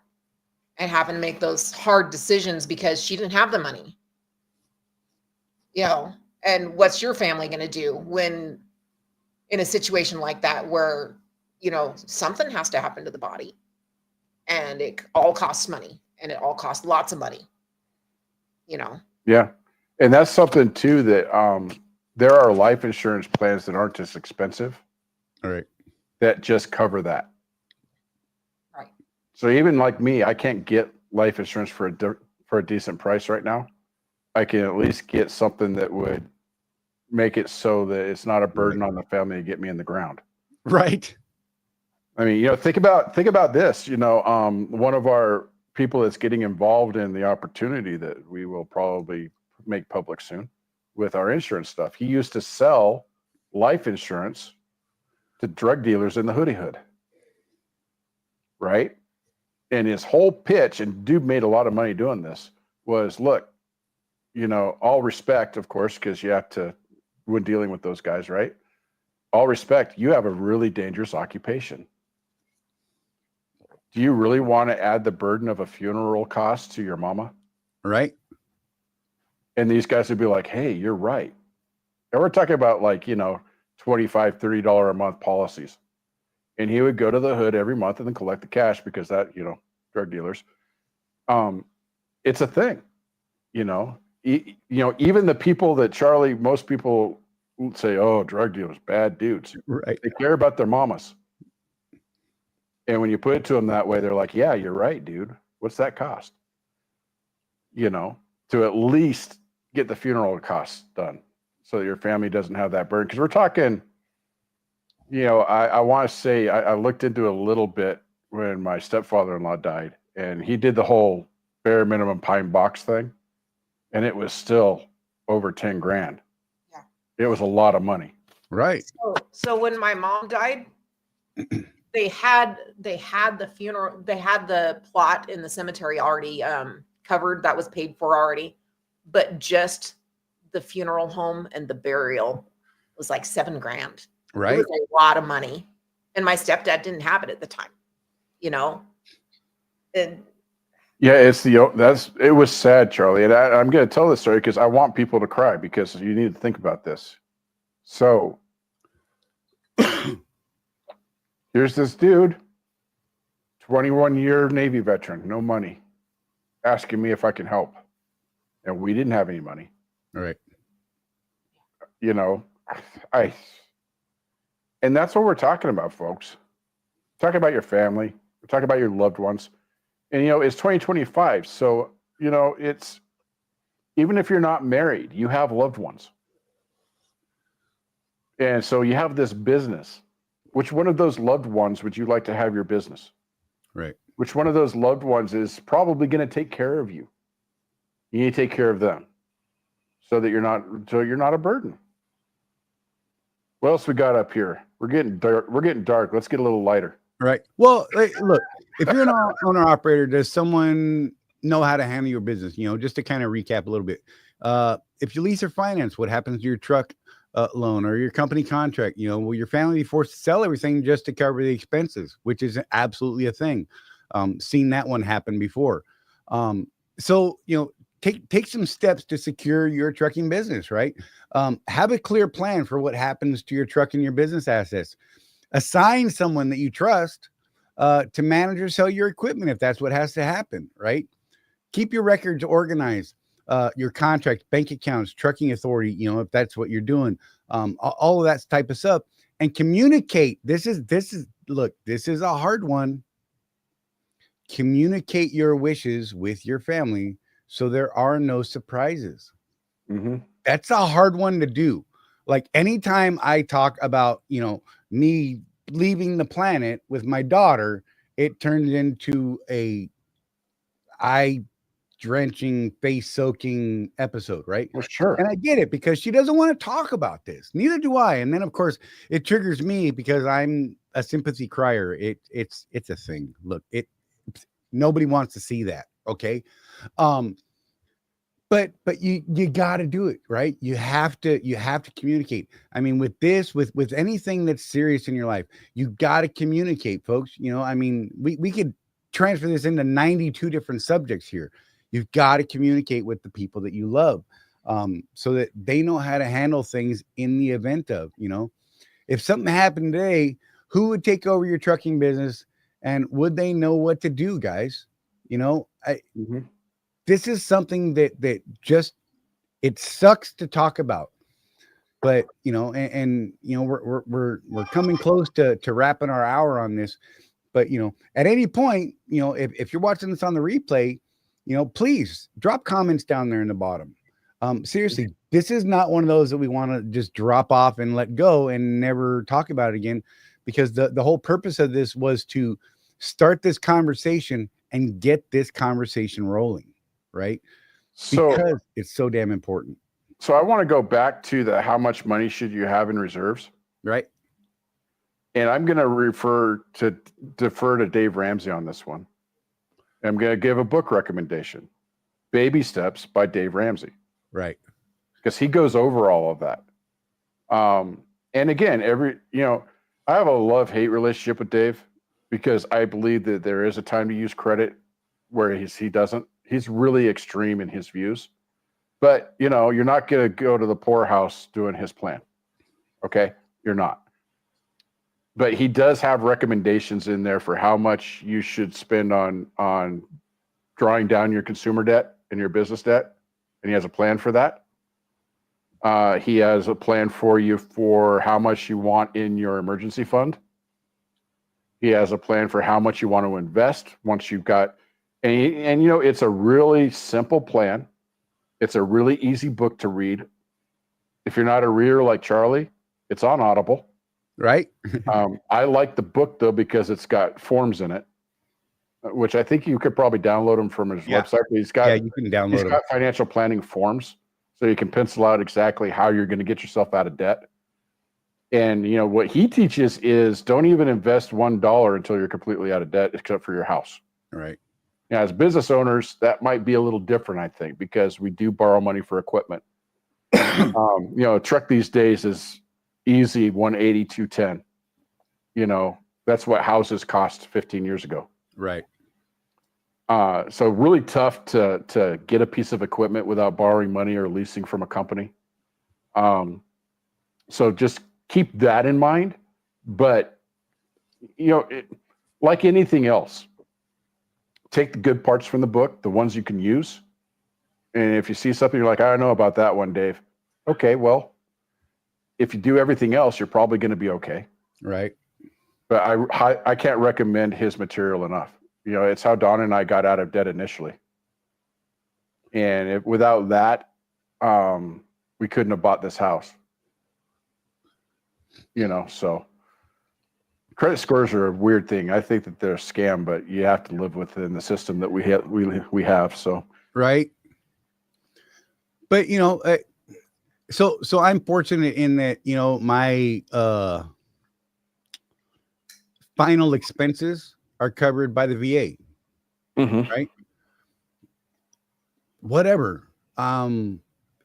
and having to make those hard decisions because she didn't have the money. And what's your family going to do when in a situation like that where, something has to happen to the body, and it all costs money, and it all costs lots of money, Yeah. And that's something too that there are life insurance plans that aren't as expensive. All right. That just cover that. Right. So even like me, I can't get life insurance for a decent price right now. I can at least get something that would make it so that it's not a burden on the family to get me in the ground. Right. I mean, think about this, one of our people that's getting involved in the opportunity that we will probably make public soon with our insurance stuff. He used to sell life insurance to drug dealers in the hoodie hood. Right. And his whole pitch, and dude made a lot of money doing this, was look, all respect, of course, because you have to, when dealing with those guys, right? All respect, you have a really dangerous occupation. Do you really want to add the burden of a funeral cost to your mama? Right. And these guys would be like, hey, you're right. And we're talking about $25, $30 a month policies. And he would go to the hood every month and then collect the cash because that, drug dealers. It's a thing, even the people that Charlie, most people would say, oh, drug dealers, bad dudes. Right. They care about their mamas. And when you put it to them that way, they're like, yeah, you're right, dude. What's that cost? To at least get the funeral costs done so that your family doesn't have that burden. Because we're talking, I want to say I looked into it a little bit when my stepfather-in-law died, and he did the whole bare minimum pine box thing, and it was still over 10 grand. Yeah. It was a lot of money. Right. So when my mom died, they had the funeral, they had the plot in the cemetery already covered, that was paid for already, but just the funeral home and the burial was like $7 grand. Right. It was a lot of money, and my stepdad didn't have it at the time. And yeah, it was sad, Charlie, and I'm going to tell this story because I want people to cry, because you need to think about this. So here's this dude, 21-year Navy veteran, no money, asking me if I can help. and we didn't have any money. All right. You know, and that's what we're talking about, folks. Talking about your family. We're talking about your loved ones. And, it's 2025. So, it's, even if you're not married, you have loved ones. And so you have this business. Which one of those loved ones would you like to have your business? Right. Which one of those loved ones is probably going to take care of you? You need to take care of them so you're not a burden. What else we got up here? We're getting dark. Let's get a little lighter. Right. Well, look, if you're an owner operator, does someone know how to handle your business? Just to kind of recap a little bit. If you lease or finance, what happens to your truck loan or your company contract? Will your family be forced to sell everything just to cover the expenses, which is absolutely a thing. Seen that one happen before. So, take some steps to secure your trucking business, right? Have a clear plan for what happens to your truck and your business assets. Assign someone that you trust to manage or sell your equipment if that's what has to happen, right? Keep your records organized, your contract, bank accounts, trucking authority, if that's what you're doing, all of that type of stuff, and communicate. This is a hard one. Communicate your wishes with your family so there are no surprises. Mm-hmm. That's a hard one to do. Like anytime I talk about, me leaving the planet with my daughter, it turns into a eye-drenching, face-soaking episode, right? Well, sure. And I get it because she doesn't want to talk about this. Neither do I. And then, of course, it triggers me because I'm a sympathy crier. It's a thing. Look, nobody wants to see that. Okay. But you got to do it, right? You have to communicate. I mean, with anything that's serious in your life, you got to communicate, folks. We could transfer this into 92 different subjects here. You've got to communicate with the people that you love, so that they know how to handle things in the event of, if something happened today, who would take over your trucking business and would they know what to do, guys? This is something that just, it sucks to talk about, but we're coming close to wrapping our hour on this. But at any point, if you're watching this on the replay, please drop comments down there in the bottom. Seriously, this is not one of those that we want to just drop off and let go and never talk about it again, because the whole purpose of this was to start this conversation and get this conversation rolling. Right. Because it's so damn important. So I want to go back to how much money should you have in reserves? Right. And I'm going to defer to Dave Ramsey on this one. I'm going to give a book recommendation, Baby Steps by Dave Ramsey. Right. Because he goes over all of that. And again, I have a love-hate relationship with Dave because I believe that there is a time to use credit where he doesn't. He's really extreme in his views, but you're not going to go to the poorhouse doing his plan. Okay. You're not, but he does have recommendations in there for how much you should spend on drawing down your consumer debt and your business debt. And he has a plan for that. He has a plan for you for how much you want in your emergency fund. He has a plan for how much you want to invest once you've got. And it's a really simple plan. It's a really easy book to read. If you're not a reader like Charley, it's on Audible. Right. I like the book though because it's got forms in it, which I think you could probably download them from his website. But you can download. He's got financial planning forms, so you can pencil out exactly how you're going to get yourself out of debt. And what he teaches is don't even invest $1 until you're completely out of debt, except for your house. Right. Now, as business owners, that might be a little different, I think, because we do borrow money for equipment. A truck these days is easy 180, 210. That's what houses cost 15 years ago. Right. So really tough to get a piece of equipment without borrowing money or leasing from a company. So just keep that in mind. But, like anything else, take the good parts from the book, the ones you can use, And if you see something, you're like, I don't know about that one, Dave. Okay, well, if you do everything else, you're probably going to be okay. Right. But I can't recommend his material enough. You know, it's how Don and I got out of debt initially. And without that, we couldn't have bought this house. You know, so credit scores are a weird thing. I think that they're a scam, but you have to live within the system that we have. So right. But you know, so I'm fortunate in that, you know, my final expenses are covered by the VA. Right. Whatever.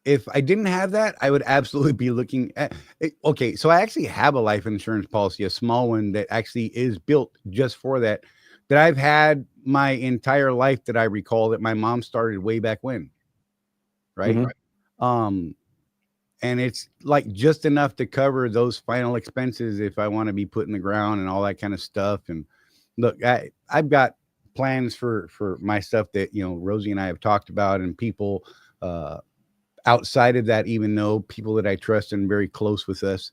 If I didn't have that, I would absolutely be looking at it. Okay, so I actually have a life insurance policy, a small one that actually is built just for that I've had my entire life, that I recall, that my mom started way back when. Right. And it's like just enough to cover those final expenses if I want to be put in the ground and all that kind of stuff. And look, I've got plans for my stuff that, you know, Rosie and I have talked about, and people outside of that, even though people that I trust and very close with us.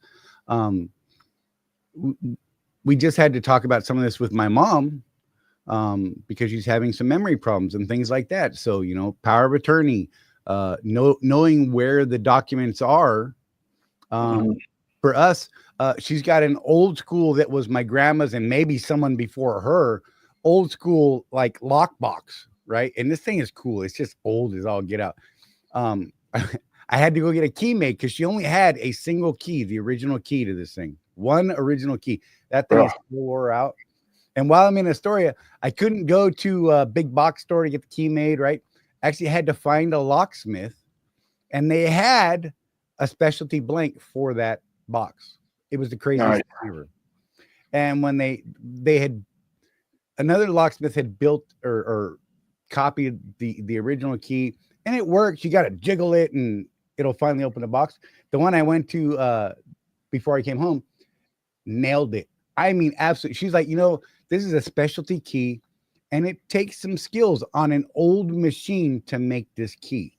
We just had to talk about some of this with my mom because she's having some memory problems and things like that. So, you know, power of attorney, knowing where the documents are. For us, she's got an old school that was my grandma's and maybe someone before her, old school, like lockbox, right? And this thing is cool. It's just old as all get out. I had to go get a key made because she only had a single key, the original key to this thing. One original key. That thing is wore out. And while I'm in Astoria, I couldn't go to a big box store to get the key made, right? Actually had to find a locksmith, and they had a specialty blank for that box. It was the craziest thing ever. And when they had, another locksmith had built or copied the original key, and it works. You got to jiggle it and it'll finally open the box. The one I went to before I came home nailed it. I mean, absolutely. She's like, you know, this is a specialty key, and it takes some skills on an old machine to make this key.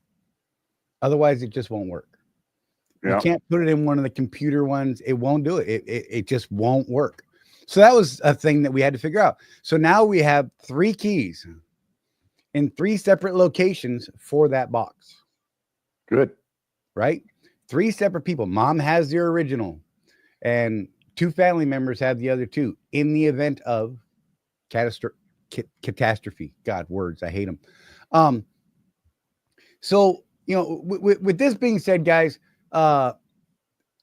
Otherwise, it just won't work. You can't put it in one of the computer ones. It won't do it. It just won't work. So that was a thing that we had to figure out. So now we have 3 keys in 3 separate locations for that box. Good. Right? 3 separate people. Mom has the original, and 2 family members have the other 2 in the event of catastrophe. God, words. I hate them. So, you know, with this being said, guys, if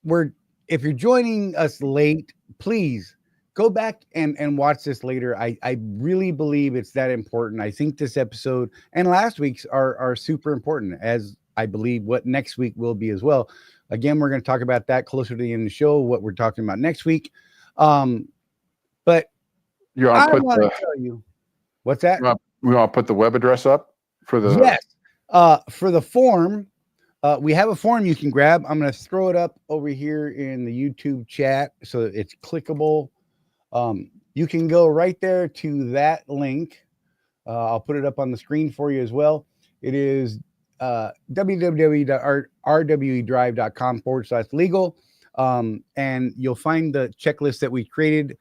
you're joining us late, please go back and watch this later. I really believe it's that important. I think this episode and last week's are super important, as I believe what next week will be as well. Again, we're going to talk about that closer to the end of the show, what we're talking about next week. But I want to tell you, what's that? We want to put the web address up for the for the form. We have a form you can grab. I'm going to throw it up over here in the YouTube chat so it's clickable. You can go right there to that link. I'll put it up on the screen for you as well. It is www.rwedrive.com/legal. And you'll find the checklist that we created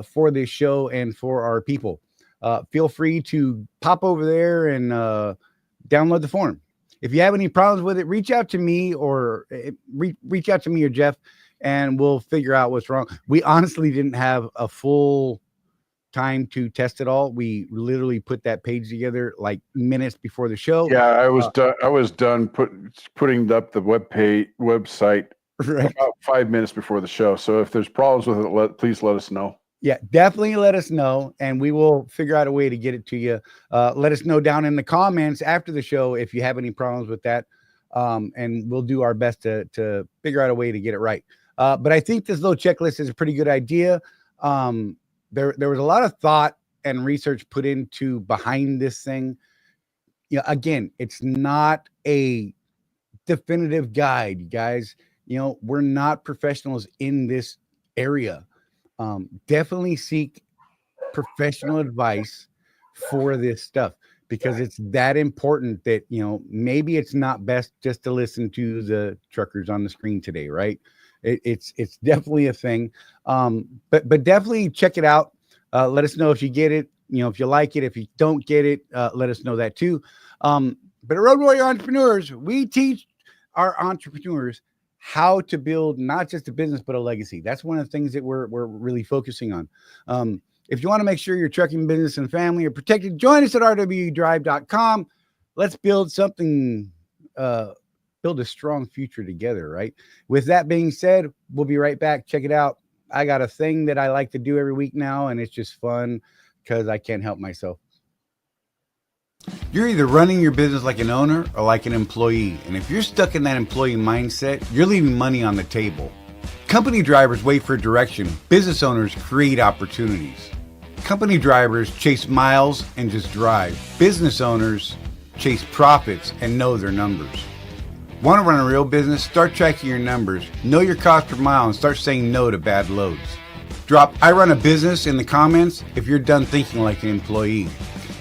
for this show and for our people. Feel free to pop over there and download the form. If you have any problems with it, reach out to me or Jeff, and we'll figure out what's wrong. We honestly didn't have a full time to test it all. We literally put that page together like minutes before the show. Yeah, I was done putting up the website right about 5 minutes before the show. So if there's problems with it, please let us know. Yeah, definitely let us know, and we will figure out a way to get it to you. Let us know down in the comments after the show if you have any problems with that, and we'll do our best to figure out a way to get it right. But I think this little checklist is a pretty good idea. There was a lot of thought and research put into behind this thing. You know, again, it's not a definitive guide, guys. You know, we're not professionals in this area. Definitely seek professional advice for this stuff, because it's that important that, maybe it's not best just to listen to the truckers on the screen today, right? It's definitely a thing. But definitely check it out. Let us know if you get it, if you like it. If you don't get it, let us know that too. But at Road Warrior Entrepreneurs, we teach our entrepreneurs how to build not just a business, but a legacy. That's one of the things that we're really focusing on. If you want to make sure your trucking business and family are protected, join us at rwdrive.com. Let's build something, build a strong future together, right? With that being said, we'll be right back. Check it out. I got a thing that I like to do every week now, and it's just fun because I can't help myself. You're either running your business like an owner or like an employee. And if you're stuck in that employee mindset, you're leaving money on the table. Company drivers wait for direction. Business owners create opportunities. Company drivers chase miles and just drive. Business owners chase profits and know their numbers. Want to run a real business? Start tracking your numbers. Know your cost per mile and start saying no to bad loads. Drop "I run a business" in the comments if you're done thinking like an employee.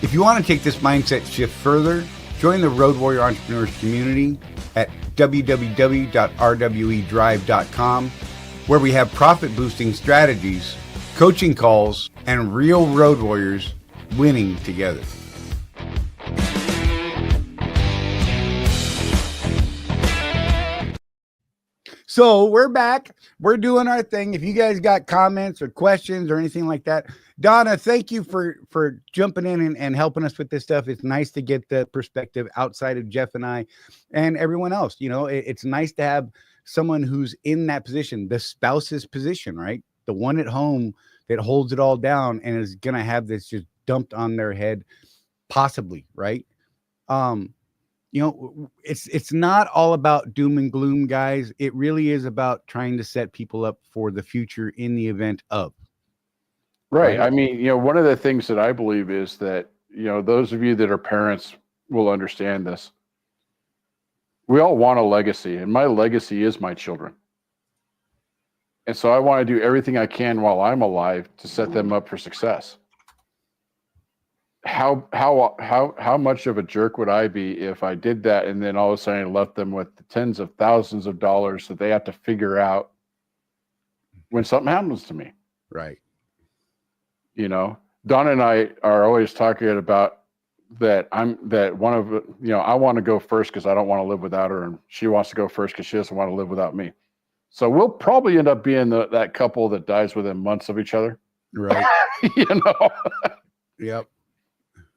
If you want to take this mindset shift further, join the Road Warrior Entrepreneurs community at www.rwedrive.com, where we have profit boosting strategies, coaching calls, and real road warriors winning together. So we're back. We're doing our thing. If you guys got comments or questions or anything like that, Donna, thank you for jumping in and helping us with this stuff. It's nice to get the perspective outside of Jeff and I and everyone else. It's nice to have someone who's in that position, the spouse's position, right? The one at home that holds it all down and is going to have this just dumped on their head, possibly, right? It's not all about doom and gloom, guys. It really is about trying to set people up for the future in the event of. Right. I mean, one of the things that I believe is that, those of you that are parents will understand this. We all want a legacy, and my legacy is my children. And so I want to do everything I can while I'm alive to set them up for success. How much of a jerk would I be if I did that and then all of a sudden I left them with the tens of thousands of dollars that they have to figure out when something happens to me? Right. Donna and I are always talking about that I want to go first because I don't want to live without her, and she wants to go first because she doesn't want to live without me. So we'll probably end up being that couple that dies within months of each other. Right. Yep.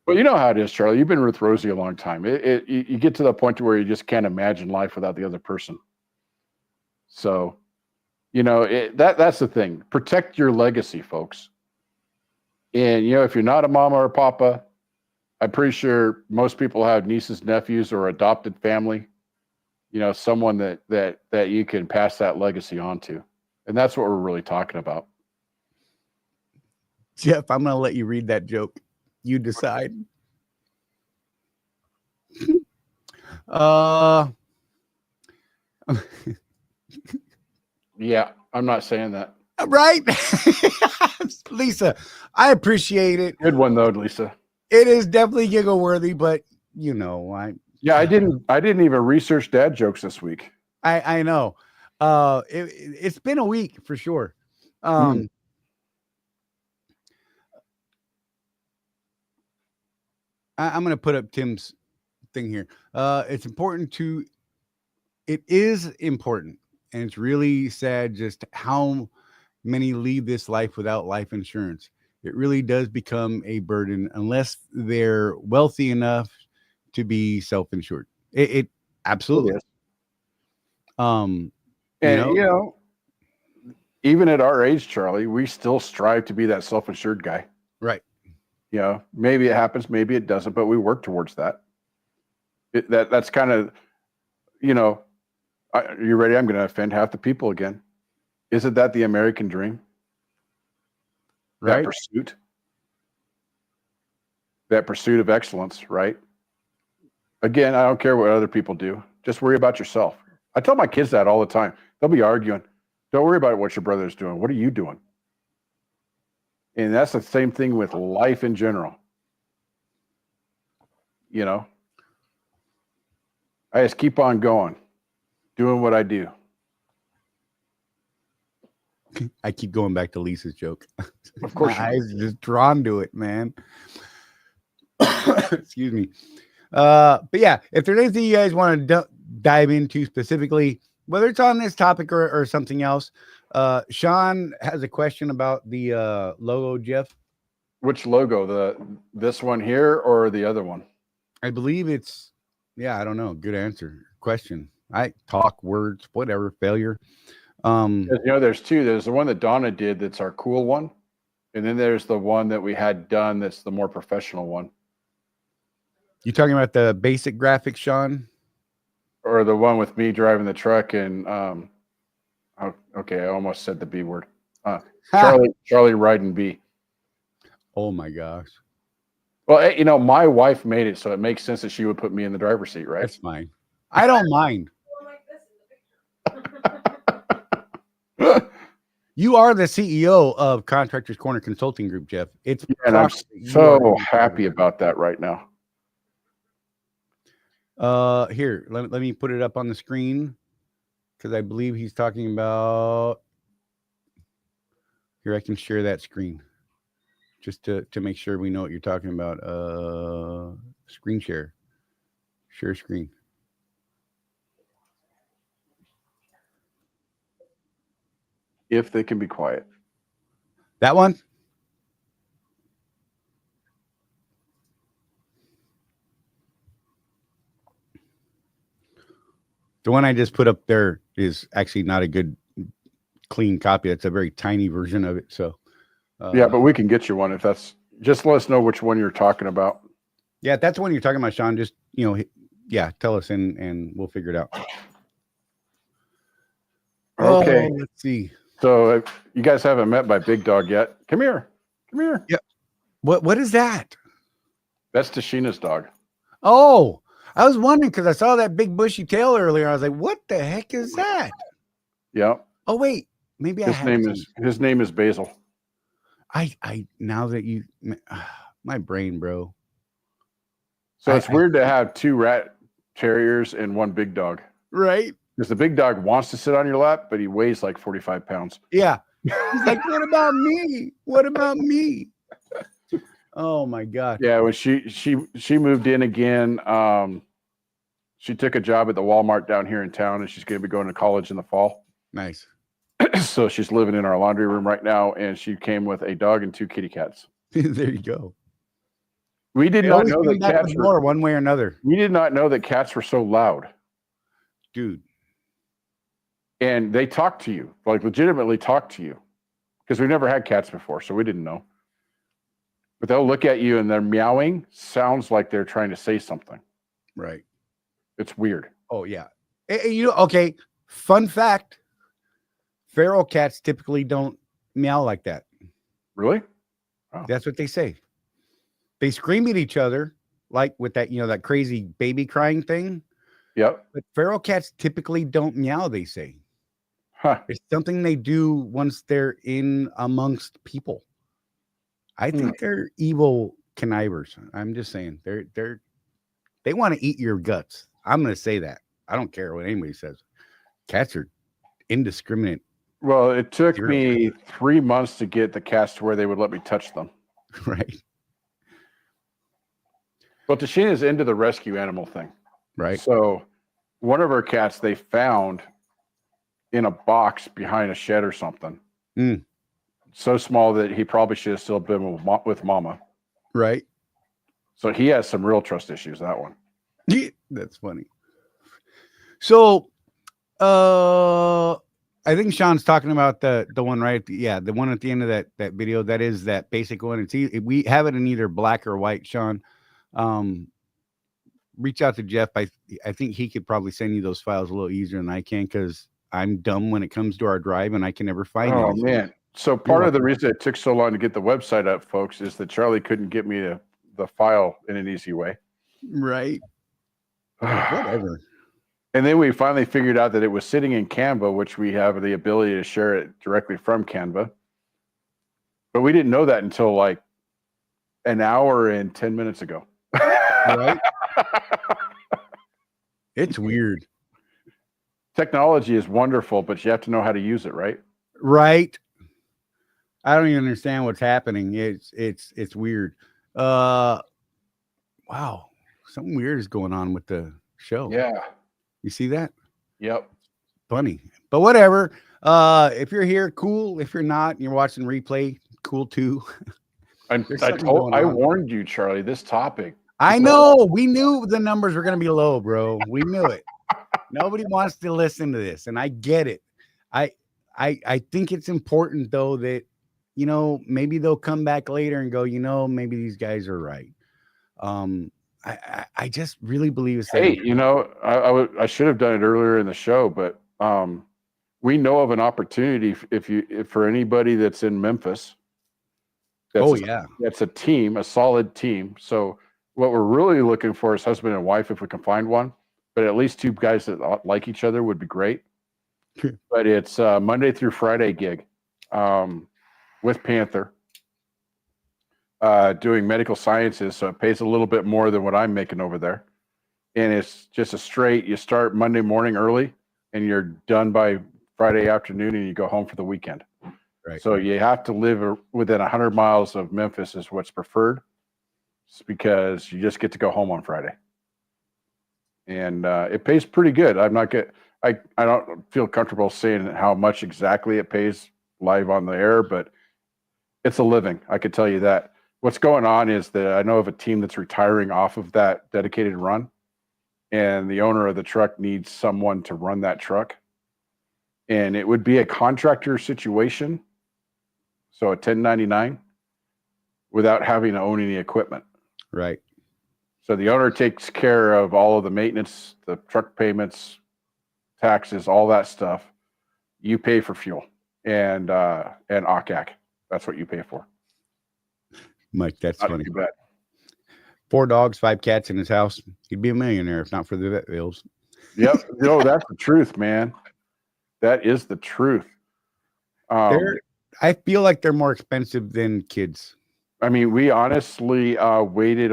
But you know how it is, Charlie. You've been with Rosie a long time. You get to the point where you just can't imagine life without the other person. So, that's the thing. Protect your legacy, folks. And, if you're not a mama or a papa, I'm pretty sure most people have nieces, nephews, or adopted family, someone that you can pass that legacy on to. And that's what we're really talking about. Jeff, I'm going to let you read that joke. You decide. Yeah, I'm not saying that. Right? Lisa, I appreciate it. Good one though, Lisa. It is definitely giggle worthy, but I didn't even research dad jokes this week. I know. It's been a week for sure. I'm going to put up Tim's thing here. It is important, and it's really sad just how many leave this life without life insurance. It really does become a burden unless they're wealthy enough to be self-insured. It absolutely is. Even at our age, Charlie, we still strive to be that self-insured guy. Right. Maybe it happens, maybe it doesn't, but we work towards that. That's kind of, you ready? I'm going to offend half the people again. Isn't that the American dream? Right. That pursuit of excellence, right? Again, I don't care what other people do. Just worry about yourself. I tell my kids that all the time. They'll be arguing. Don't worry about what your brother's doing. What are you doing? And that's the same thing with life in general. you know, I just keep on going, doing what I do. I keep going back to Lisa's joke. Of course, my eyes are just drawn to it, man. Excuse me. But yeah, if there's anything you guys want to dive into specifically, whether it's on this topic or something else, Sean has a question about the logo, Jeff. Which logo? This one here or the other one? I believe it's, yeah, I don't know. Good answer. Question. I talk words, whatever, failure. You know, there's two. There's the one that Donna did that's our cool one. And then there's the one that we had done that's the more professional one. You talking about the basic graphics, Sean? Or the one with me driving the truck and okay, I almost said the B word. Charley riding B. Oh my gosh. Well, you know, my wife made it, so it makes sense that she would put me in the driver's seat, right? That's fine. I don't mind. You are the CEO of Contractors Corner Consulting Group, Jeff. It's and I'm so happy about that right now. Here, let me put it up on the screen because I believe he's talking about. Here, I can share that screen just to make sure we know what you're talking about. Screen share screen. If they can be quiet. That one? The one I just put up there is actually not a good, clean copy. It's a very tiny version of it. So, yeah, but we can get you one if that's. Just let us know which one you're talking about. Yeah, if that's the one you're talking about, Sean. Just yeah, tell us and we'll figure it out. Okay, let's see. So if you guys haven't met my big dog yet, come here. Yeah. What is that? That's Tashina's dog. Oh, I was wondering because I saw that big bushy tail earlier. I was like, what the heck is that? Yeah. Oh, wait. Maybe his name is Basil. I now that you my brain, bro. So it's weird to have two rat terriers and one big dog. Right. Because the big dog wants to sit on your lap, but he weighs like 45 pounds. Yeah. He's like, what about me? What about me? Oh my God. Yeah, when she moved in again, she took a job at the Walmart down here in town, and she's going to be going to college in the fall. Nice. So she's living in our laundry room right now, and she came with a dog and two kitty cats. There you go. We did not know that cats were one way or another. We did not know that cats were so loud, dude. And they talk to you, like legitimately talk to you, because we've never had cats before, so we didn't know. But they'll look at you and their meowing sounds like they're trying to say something. Right. It's weird. Oh yeah. Okay. Fun fact. Feral cats typically don't meow like that. Really? Oh. That's what they say. They scream at each other like with that, that crazy baby crying thing. Yep. But feral cats typically don't meow, they say. Huh. It's something they do once they're in amongst people. I think they're evil connivers. I'm just saying they want to eat your guts. I'm going to say that. I don't care what anybody says. Cats are indiscriminate. Well, it took me 3 months to get the cats to where they would let me touch them. Right. Well, Tashina's into the rescue animal thing. Right. So one of her cats they found in a box behind a shed or something. So small that he probably should have still been with mama. Right. So he has some real trust issues, that one. Yeah, that's funny. So I think Sean's talking about the one right. Yeah, the one at the end of that video. That is that basic one. We have it in either black or white, Sean. Reach out to Jeff. I think he could probably send you those files a little easier than I can because I'm dumb when it comes to our drive and I can never find it. Oh man. So part of the reason it took so long to get the website up, folks, is that Charley couldn't get me the file in an easy way. Right. Whatever. And then we finally figured out that it was sitting in Canva, which we have the ability to share it directly from Canva. But we didn't know that until like an hour and 10 minutes ago. Right. It's weird. Technology is wonderful, but you have to know how to use it, right? Right. I don't even understand what's happening. It's weird. Wow. Something weird is going on with the show. Yeah. You see that? Yep. Funny. But whatever. If you're here, cool. If you're not and you're watching replay, cool too. I warned you, Charlie, this topic. I know. We knew the numbers were going to be low, bro. We knew it. Nobody wants to listen to this, and I get it. I think it's important though that, you know, maybe they'll come back later and go, you know, maybe these guys are right. I just really believe it's. Hey, you know, I should have done it earlier in the show, but we know of an opportunity if for anybody that's in Memphis. That's a team, a solid team. So what we're really looking for is husband and wife, if we can find one, but at least two guys that like each other would be great. But it's a Monday through Friday gig with Panther doing medical sciences. So it pays a little bit more than what I'm making over there. And it's just a straight, you start Monday morning early and you're done by Friday afternoon and you go home for the weekend. Right. So you have to live within 100 miles of Memphis is what's preferred. It's because you just get to go home on Friday. And it pays pretty good. I don't feel comfortable saying how much exactly it pays live on the air, but it's a living. I could tell you that. What's going on is that I know of a team that's retiring off of that dedicated run, and the owner of the truck needs someone to run that truck. And it would be a contractor situation, so a 1099, without having to own any equipment. Right. So the owner takes care of all of the maintenance, the truck payments, taxes, all that stuff. You pay for fuel and OCAC. That's what you pay for. Mike, that's Not funny. too bad. 4 dogs, 5 cats in his house. He'd be a millionaire if not for the vet bills. Yep. No, that's the truth, man. That is the truth. I feel like they're more expensive than kids. I mean, we honestly waited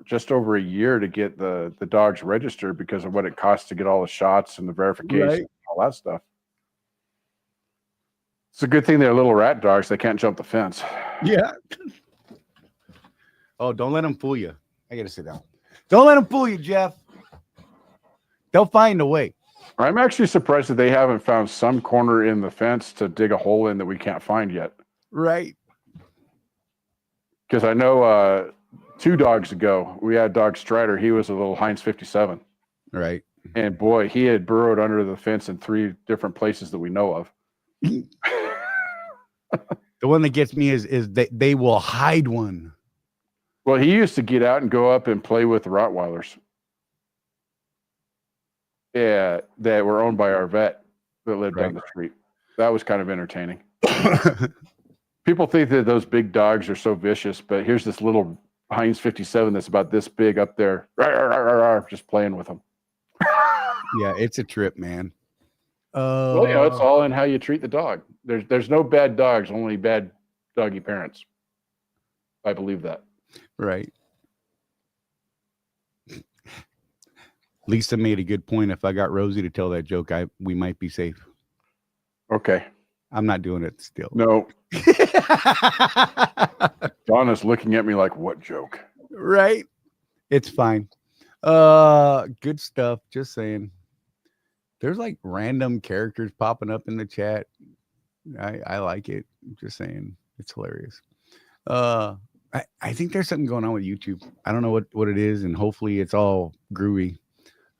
just over a year to get the dogs registered because of what it costs to get all the shots and the verification and all that stuff. It's a good thing they're little rat dogs. They can't jump the fence. Yeah. Oh, don't let them fool you. I got to sit down. Don't let them fool you, Jeff. They'll find a way. I'm actually surprised that they haven't found some corner in the fence to dig a hole in that we can't find yet. Right. Because I know 2 dogs ago, we had dog Strider. He was a little Heinz 57. Right. And boy, he had burrowed under the fence in 3 different places that we know of. The one that gets me is they will hide one. Well, he used to get out and go up and play with the Rottweilers. Yeah, that were owned by our vet that lived down the street. That was kind of entertaining. People think that those big dogs are so vicious, but here's this little Heinz 57 that's about this big up there, just playing with them. Yeah, it's a trip, man. Well, you know, it's all in how you treat the dog. There's no bad dogs, only bad doggy parents. I believe that. Right. Lisa made a good point. If I got Rosie to tell that joke, we might be safe. Okay. I'm not doing it still. No. Donna's looking at me like, what joke? Right. It's fine. Good stuff. Just saying. There's like random characters popping up in the chat. I like it. Just saying. It's hilarious. I think there's something going on with YouTube. I don't know what it is, and hopefully it's all groovy.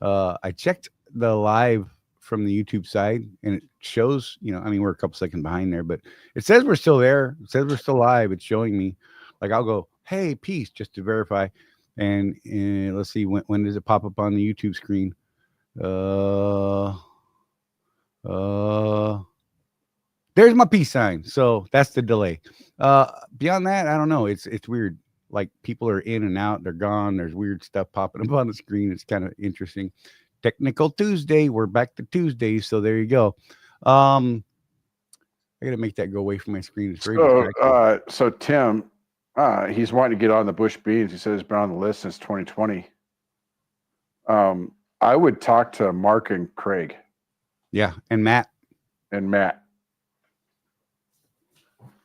I checked the live from the YouTube side, and it shows, you know, I mean, we're a couple seconds behind there, but it says we're still there. It says we're still live. It's showing me, like, I'll go, hey, peace, just to verify. And let's see, when does it pop up on the YouTube screen? There's my peace sign. So that's the delay. Beyond that, I don't know. It's weird. Like, people are in and out. They're gone. There's weird stuff popping up on the screen. It's kind of interesting. Technical Tuesday. We're back to Tuesdays. So there you go. I got to make that go away from my screen. It's very so Tim, he's wanting to get on the Bush Beans. He said it's been on the list since 2020. I would talk to Mark and Craig Yeah, and Matt. and Matt.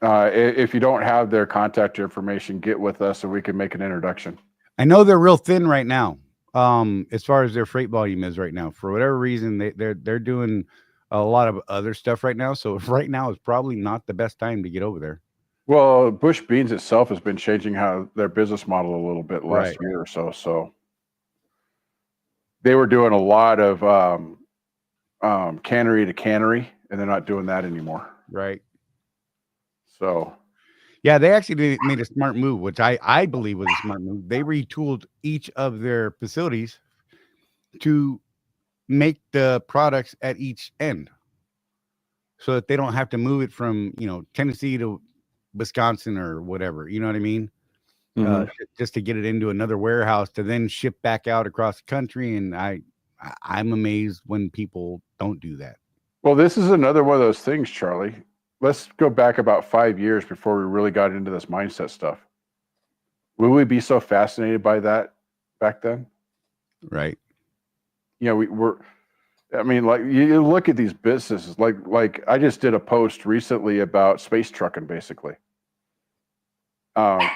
If you don't have their contact information, get with us so we can make an introduction. I know they're real thin right now. As far as their freight volume is right now, for whatever reason, they're doing a lot of other stuff right now. So right now is probably not the best time to get over there. Well, Bush Beans itself has been changing how their business model a little bit last Right. year or so. So they were doing a lot of cannery to cannery, and they're not doing that anymore. Right. So Yeah, they actually made a smart move, which I believe was a smart move. They retooled each of their facilities to make the products at each end, so that they don't have to move it from Tennessee to Wisconsin or whatever. You know what I mean? Just to get it into another warehouse to then ship back out across the country. And I'm amazed when people don't do that. well, this is another one of those things, Charlie. Let's go back about 5 years before we really got into this mindset stuff. Would we be so fascinated by that back then? Right. I mean, like you look at these businesses, like I just did a post recently about space trucking, basically. And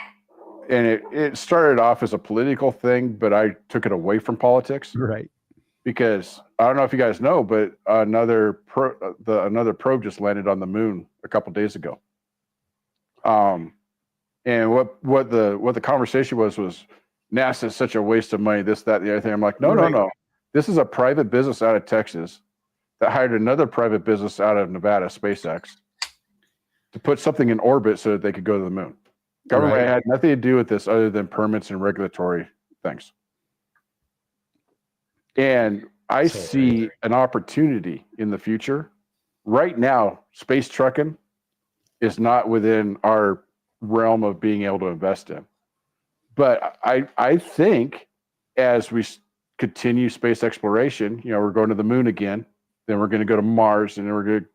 it started off as a political thing, but I took it away from politics. Right. Because I don't know if you guys know, but another probe just landed on the moon a couple days ago. And what the conversation was NASA is such a waste of money, this, that, the other thing. I'm like, no. This is a private business out of Texas that hired another private business out of Nevada, SpaceX, to put something in orbit so that they could go to the moon. Government had nothing to do with this other than permits and regulatory things. And I see an opportunity in the future. Right now, space trucking is not within our realm of being able to invest in. But I think as we continue space exploration, we're going to the moon again, then we're going to go to Mars, and then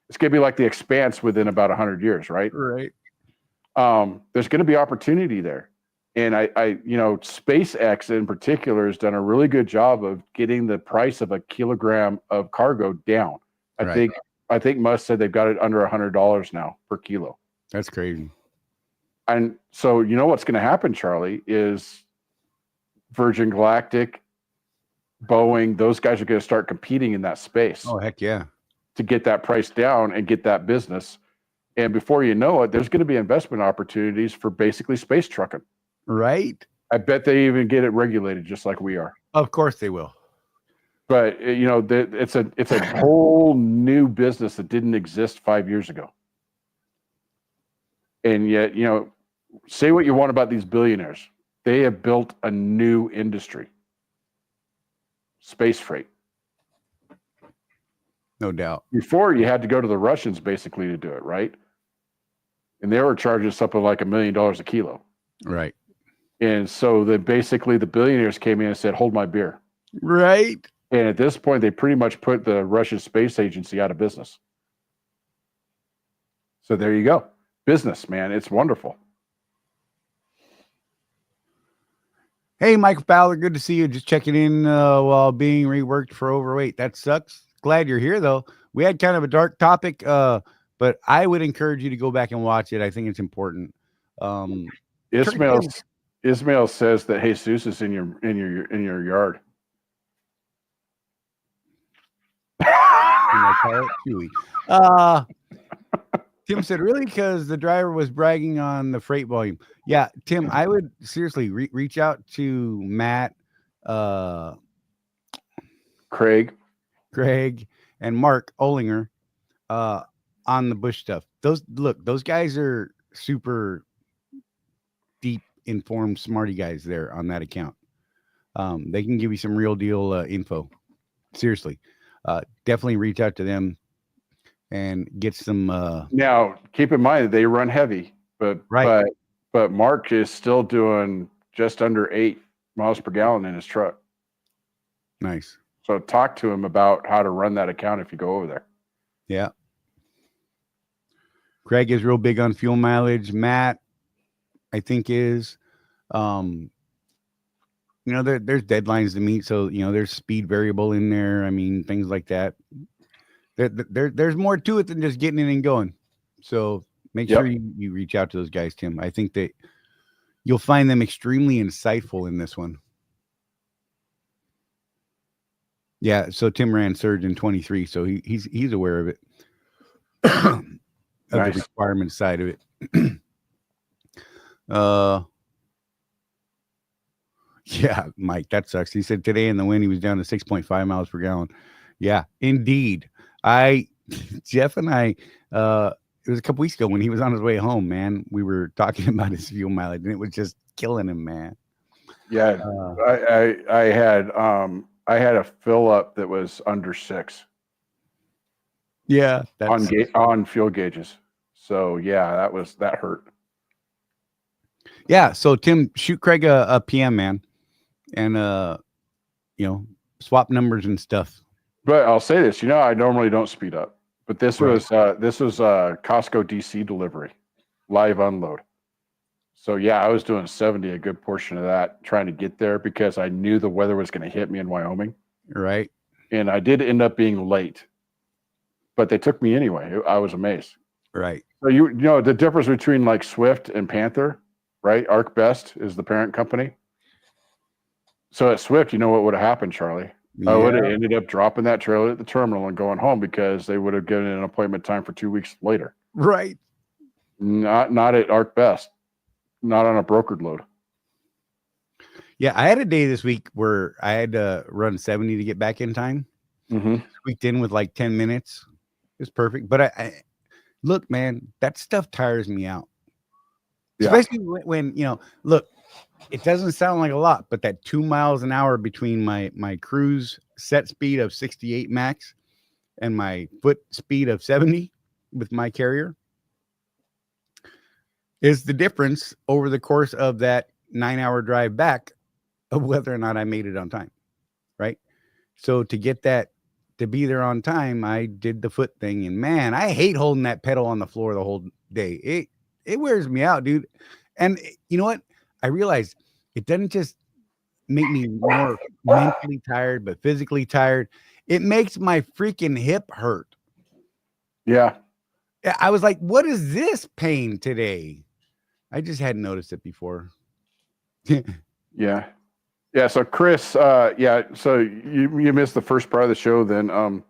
it's going to be like the Expanse within about 100 years, right? Right. There's going to be opportunity there. And I SpaceX in particular has done a really good job of getting the price of a kilogram of cargo down. I think Musk said they've got it under $100 now per kilo. That's crazy. And so what's going to happen, Charlie, is Virgin Galactic, Boeing, those guys are going to start competing in that space. Oh, heck yeah. To get that price down and get that business. And before you know it, there's going to be investment opportunities for basically space trucking. Right. I bet they even get it regulated just like we are. Of course they will. But it's a whole new business that didn't exist 5 years ago. And yet, say what you want about these billionaires, they have built a new industry. Space freight. No doubt. Before you had to go to the Russians basically to do it, right? And they were charging something like $1 million a kilo. Right. And so then basically the billionaires came in and said, hold my beer. Right. And at this point, they pretty much put the Russian Space Agency out of business. So there you go. Business, man. It's wonderful. Hey, Michael Fowler, good to see you. Just checking in while being reworked for overweight. That sucks. Glad you're here, though. We had kind of a dark topic, but I would encourage you to go back and watch it. I think it's important. Ismail says that Jesus is in your yard. Tim said, really? Because the driver was bragging on the freight volume. Yeah, Tim, I would seriously reach out to Matt, Craig, and Mark Olinger on the Bush stuff. Those guys are super deep, informed, smarty guys there on that account. They can give you some real deal info. Seriously, definitely reach out to them and get some. Now, keep in mind that they run heavy, but Mark is still doing just under 8 miles per gallon in his truck. Nice. So talk to him about how to run that account if you go over there. Yeah. Craig is real big on fuel mileage. Matt, I think, is. you know, there's deadlines to meet, so you know there's speed variable in there. I mean, things like that. There's more to it than just getting in and going. So make Yep. sure you reach out to those guys, Tim. I think that you'll find them extremely insightful in this one. Yeah, so Tim ran Surge in 23, so he's aware of it, of Nice. the requirement side of it. Yeah, Mike, that sucks. He said today in the wind he was down to 6.5 miles per gallon. Yeah, indeed. Jeff and I, it was a couple weeks ago when he was on his way home, man. We were talking about his fuel mileage, and it was just killing him, man. Yeah, I had a fill up that was under 6 Yeah, on fuel gauges. So yeah, that hurt. Yeah, so Tim, shoot Craig a PM, man, and you know, swap numbers and stuff. But I'll say this, you know, I normally don't speed up, but this was Costco DC delivery, live unload. So yeah, I was doing 70 a good portion of that, trying to get there because I knew the weather was going to hit me in Wyoming. Right. And I did end up being late, but they took me anyway. I was amazed. Right. So you know the difference between like Swift and Panther, right? ArcBest is the parent company. So at Swift, you know what would have happened, Charlie? Yeah. I would have ended up dropping that trailer at the terminal and going home because they would have given an appointment time for 2 weeks later. Right. Not at ArcBest, not on a brokered load. Yeah, I had a day this week where I had to run 70 to get back in time. Mm-hmm. Squeaked in with like 10 minutes. It was perfect. But I look, man, that stuff tires me out. Yeah. Especially when, you know, look, it doesn't sound like a lot, but that 2 miles an hour between my cruise set speed of 68 max and my foot speed of 70 with my carrier is the difference over the course of that 9-hour drive back of whether or not I made it on time. Right. So to get that, to be there on time, I did the foot thing, and man, I hate holding that pedal on the floor the whole day. It wears me out, dude. And you know what? I realized it doesn't just make me more mentally tired, but physically tired. It makes my freaking hip hurt. Yeah. I was like, what is this pain today? I just hadn't noticed it before. Yeah. Yeah. So Chris, so you missed the first part of the show then.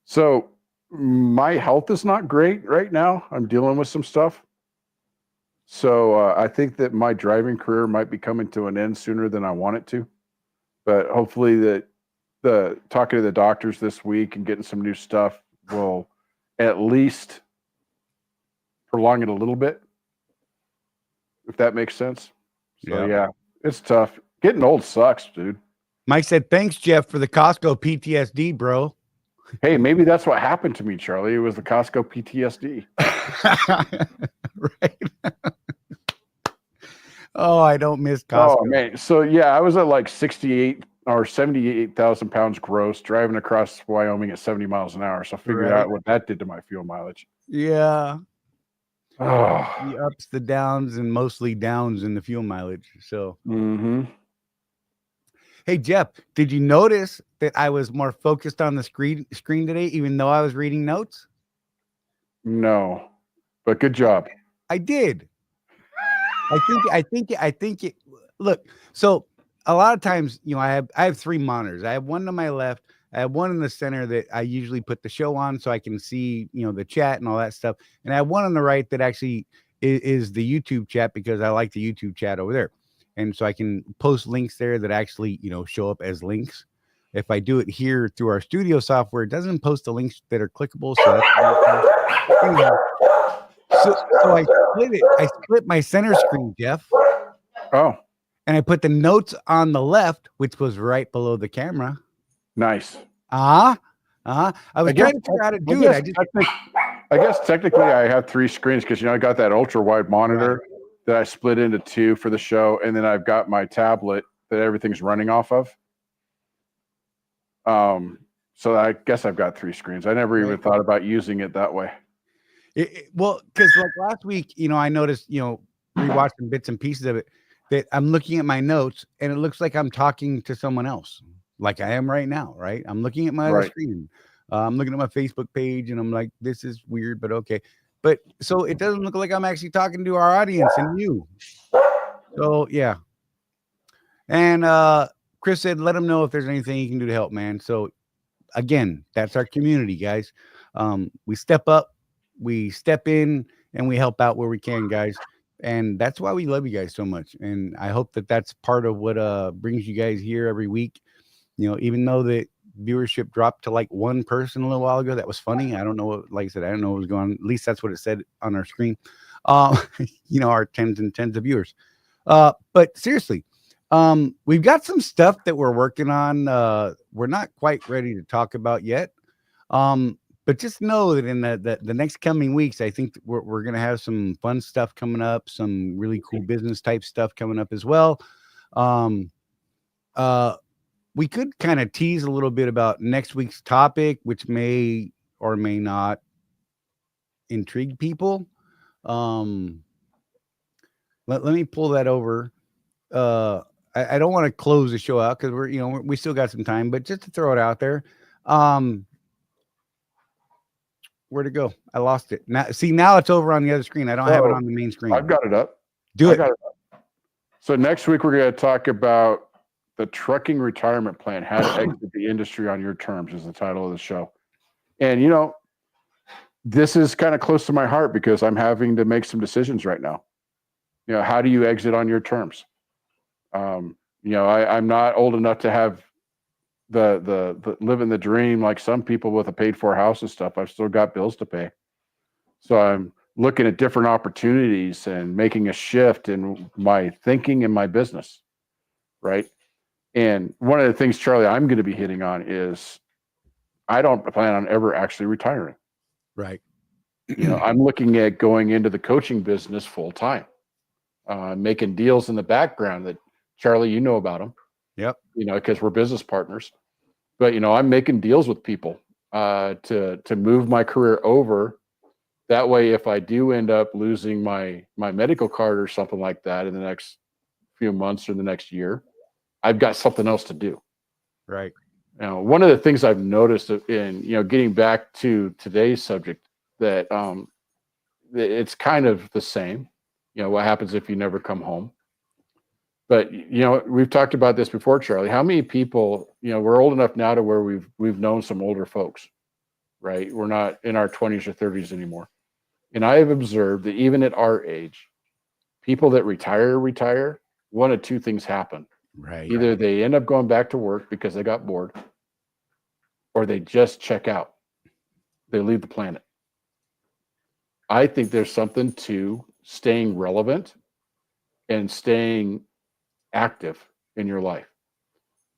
So my health is not great right now. I'm dealing with some stuff. So I think that my driving career might be coming to an end sooner than I want it to. But hopefully the talking to the doctors this week and getting some new stuff will at least prolong it a little bit, if that makes sense. So yeah, it's tough. Getting old sucks, dude. Mike said, thanks, Jeff, for the Costco PTSD, bro. Hey, maybe that's what happened to me, Charlie. It was the Costco PTSD. Right. Oh, I don't miss Costco. Oh, man. So, yeah, I was at like 68 or 78,000 pounds gross driving across Wyoming at 70 miles an hour. So figure out what that did to my fuel mileage. Yeah. Oh. The ups, the downs, and mostly downs in the fuel mileage. So, Hey, Jeff, did you notice that I was more focused on the screen today, even though I was reading notes? No, but good job. I did. I think it. Look, so a lot of times, you know, I have 3 monitors. I have one to my left. I have one in the center that I usually put the show on so I can see, you know, the chat and all that stuff. And I have one on the right that actually is the YouTube chat because I like the YouTube chat over there. And so I can post links there that actually, you know, show up as links. If I do it here through our studio software, it doesn't post the links that are clickable. So so I split it. I split my center screen, Jeff. Oh. And I put the notes on the left, which was right below the camera. Nice. I was trying to figure out how to do it. I guess technically I have 3 screens because, you know, I got that ultra wide monitor that I split into 2 for the show. And then I've got my tablet that everything's running off of. So I guess I've got 3 screens. I never even thought about using it that way. Well, because like last week, you know, I noticed, you know, rewatching bits and pieces of it, that I'm looking at my notes and it looks like I'm talking to someone else, like I am right now, right? I'm looking at my other Right. screen. I'm looking at my Facebook page and I'm like, this is weird, but okay. But so it doesn't look like I'm actually talking to our audience and you. So yeah. And Chris said, let him know if there's anything you can do to help, man. So again, that's our community, guys. We step up, we step in, and we help out where we can, guys. And that's why we love you guys so much. And I hope that that's part of what brings you guys here every week. You know, even though the viewership dropped to like one person a little while ago, that was funny. I don't know what, like I said, I don't know what was going on. At least that's what it said on our screen. You know, our tens and tens of viewers. But seriously, we've got some stuff that we're working on. We're not quite ready to talk about yet. But just know that in the next coming weeks, I think we're going to have some fun stuff coming up, some really cool business type stuff coming up as well. We could kind of tease a little bit about next week's topic, which may or may not intrigue people. Let me pull that over. I don't want to close the show out because we still got some time, but just to throw it out there. Where'd it go? I lost it. Now it's over on the other screen. I don't have it on the main screen. I've got it up. Do it. Got it up. So next week we're going to talk about the trucking retirement plan, how to exit the industry on your terms is the title of the show. And this is kind of close to my heart because I'm having to make some decisions right now. How do you exit on your terms? I'm not old enough to have the living the dream like some people with a paid for house and stuff. I've still got bills to pay. So I'm looking at different opportunities and making a shift in my thinking and my business. Right. And one of the things, Charlie, I'm going to be hitting on is I don't plan on ever actually retiring. Right. I'm looking at going into the coaching business full time, making deals in the background that Charlie, you know about them. Yep. Because we're business partners. But I'm making deals with people to move my career over. That way, if I do end up losing my medical card or something like that in the next few months or the next year, I've got something else to do. Right. One of the things I've noticed in getting back to today's subject that it's kind of the same. What happens if you never come home? But we've talked about this before, Charlie. How many people, we're old enough now to where we've known some older folks, right? We're not in our 20s or 30s anymore. And I have observed that even at our age, people that retire, one of two things happen. Right. Either they end up going back to work because they got bored, or they just check out. They leave the planet. I think there's something to staying relevant and staying active in your life.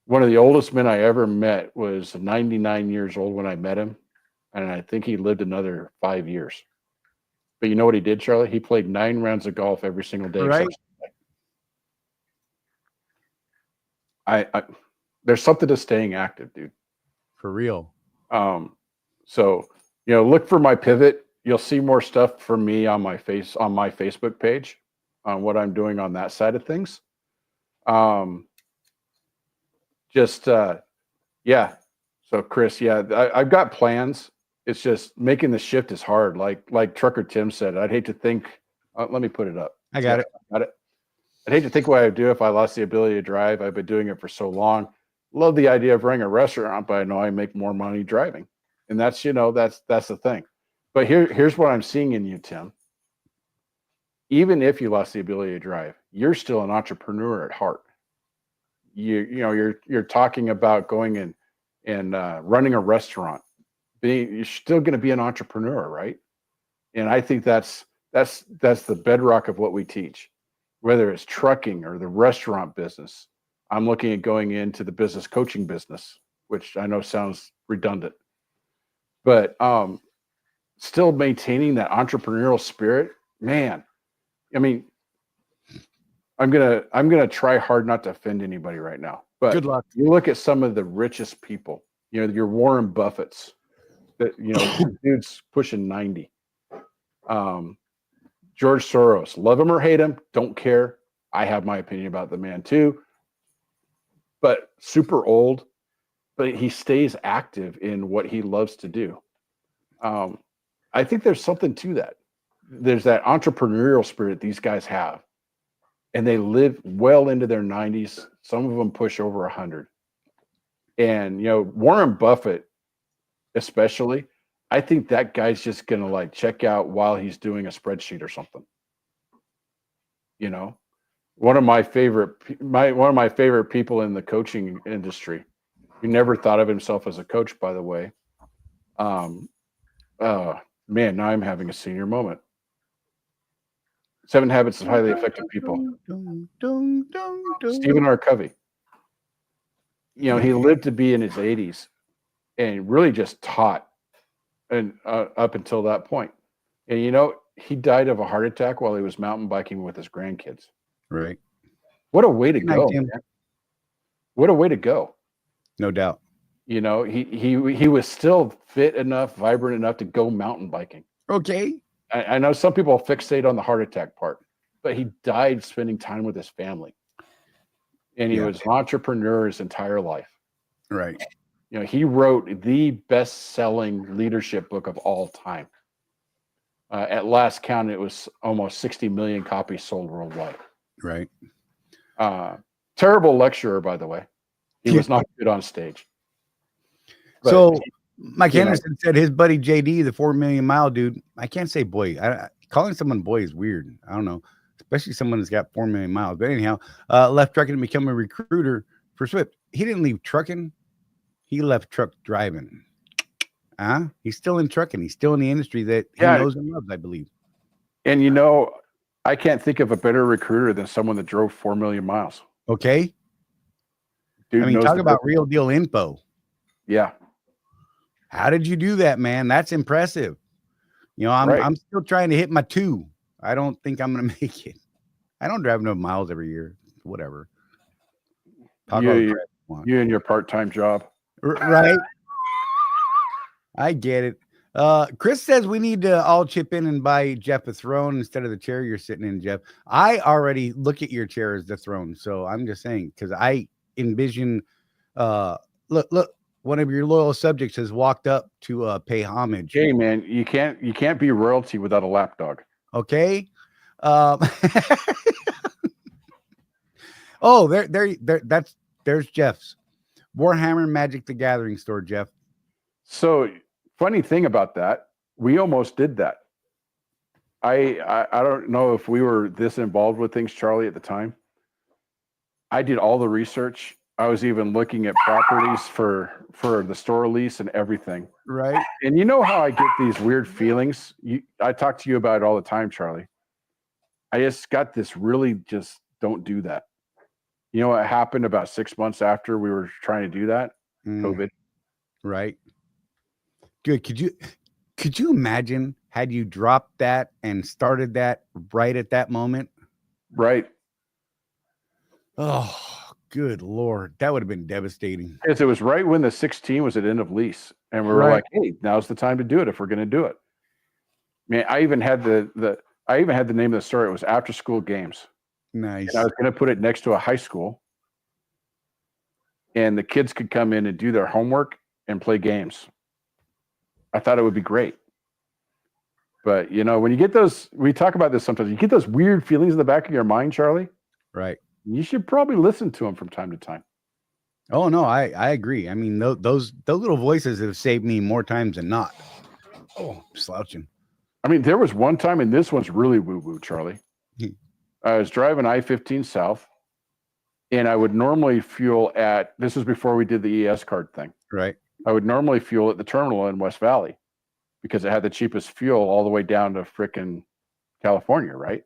One of the oldest men I ever met was 99 years old when I met him, and I think he lived another 5 years. But you know what he did, Charlie? He played 9 rounds of golf every single day. Right. There's something to staying active, dude. For real. So look for my pivot. You'll see more stuff from me on my Facebook page on what I'm doing on that side of things. Yeah. So Chris, I've got plans. It's just making the shift is hard. Like Trucker Tim said, I'd hate to think, let me put it up. I got it. I'd hate to think what I'd do if I lost the ability to drive. I've been doing it for so long. Love the idea of running a restaurant, but I know I make more money driving. And that's the thing. But here's what I'm seeing in you, Tim. Even if you lost the ability to drive, you're still an entrepreneur at heart. You're talking about going and running a restaurant. You're still going to be an entrepreneur, right? And I think that's the bedrock of what we teach, whether it's trucking or the restaurant business. I'm looking at going into the business coaching business, which I know sounds redundant, but still maintaining that entrepreneurial spirit, man. I mean, I'm gonna try hard not to offend anybody right now, but good luck. You look at some of the richest people, your Warren Buffetts, that dude's pushing 90. George Soros, love him or hate him, don't care. I have my opinion about the man too, but super old, but he stays active in what he loves to do. I think there's something to that. There's that entrepreneurial spirit these guys have, and they live well into their 90s. Some of them push over 100. And, Warren Buffett, especially, I think that guy's just going to like check out while he's doing a spreadsheet or something. One of my favorite people in the coaching industry. He never thought of himself as a coach, by the way. Man, now I'm having a senior moment. 7 Habits of Highly Effective People. Stephen R. Covey. He lived to be in his 80s and really just taught and up until that point. And he died of a heart attack while he was mountain biking with his grandkids. Right. What a way to go, man. What a way to go. No doubt. He was still fit enough, vibrant enough to go mountain biking. Okay. I know some people fixate on the heart attack part, but he died spending time with his family. And he was an entrepreneur his entire life. Right. He wrote the best-selling leadership book of all time. At last count, it was almost 60 million copies sold worldwide. Right. Terrible lecturer, by the way. He was not good on stage. But so Mike Anderson said his buddy JD, the 4 million mile dude. I can't say boy. Calling someone boy is weird. I don't know, especially someone that's got 4 million miles. But anyhow, left trucking to become a recruiter for Swift. He didn't leave trucking. He left truck driving. He's still in trucking. He's still in the industry that he knows and loves, I believe. And I can't think of a better recruiter than someone that drove 4 million miles. Okay. Dude, talk about real deal info. Yeah. How did you do that, man? That's impressive. I'm still trying to hit my 2. I don't think I'm going to make it. I don't drive enough miles every year. Whatever. You and your part-time job. Right. I get it. Chris says we need to all chip in and buy Jeff a throne instead of the chair you're sitting in, Jeff. I already look at your chair as the throne. So I'm just saying, because I envision, look, one of your loyal subjects has walked up to pay homage. Hey, man, you can't be royalty without a lapdog. Okay. There's Jeff's Warhammer Magic the Gathering store, Jeff. So funny thing about that, we almost did that. I don't know if we were this involved with things, Charlie, at the time. I did all the research. I was even looking at properties for the store lease and everything. Right. And you know how I get these weird feelings? I talk to you about it all the time, Charlie. I just got this really just don't do that. You know what happened about 6 months after we were trying to do that? COVID. Right. Good. Could you imagine had you dropped that and started that right at that moment? Right. Oh, good Lord. That would have been devastating. Because it was right when the 16 was at end of lease. And we were like, hey, now's the time to do it if we're going to do it. Man, I even had the name of the store. It was After School Games. Nice. And I was going to put it next to a high school. And the kids could come in and do their homework and play games. I thought it would be great. But, when you get those, we talk about this sometimes, you get those weird feelings in the back of your mind, Charlie. Right. You should probably listen to them from time to time. Oh, no, I agree. I mean, those little voices have saved me more times than not. Oh, I'm slouching. I mean, there was one time, and this one's really woo-woo, Charlie. I was driving I-15 south, and I would normally fuel this was before we did the ES card thing. Right. I would normally fuel at the terminal in West Valley because it had the cheapest fuel all the way down to frickin' California, right?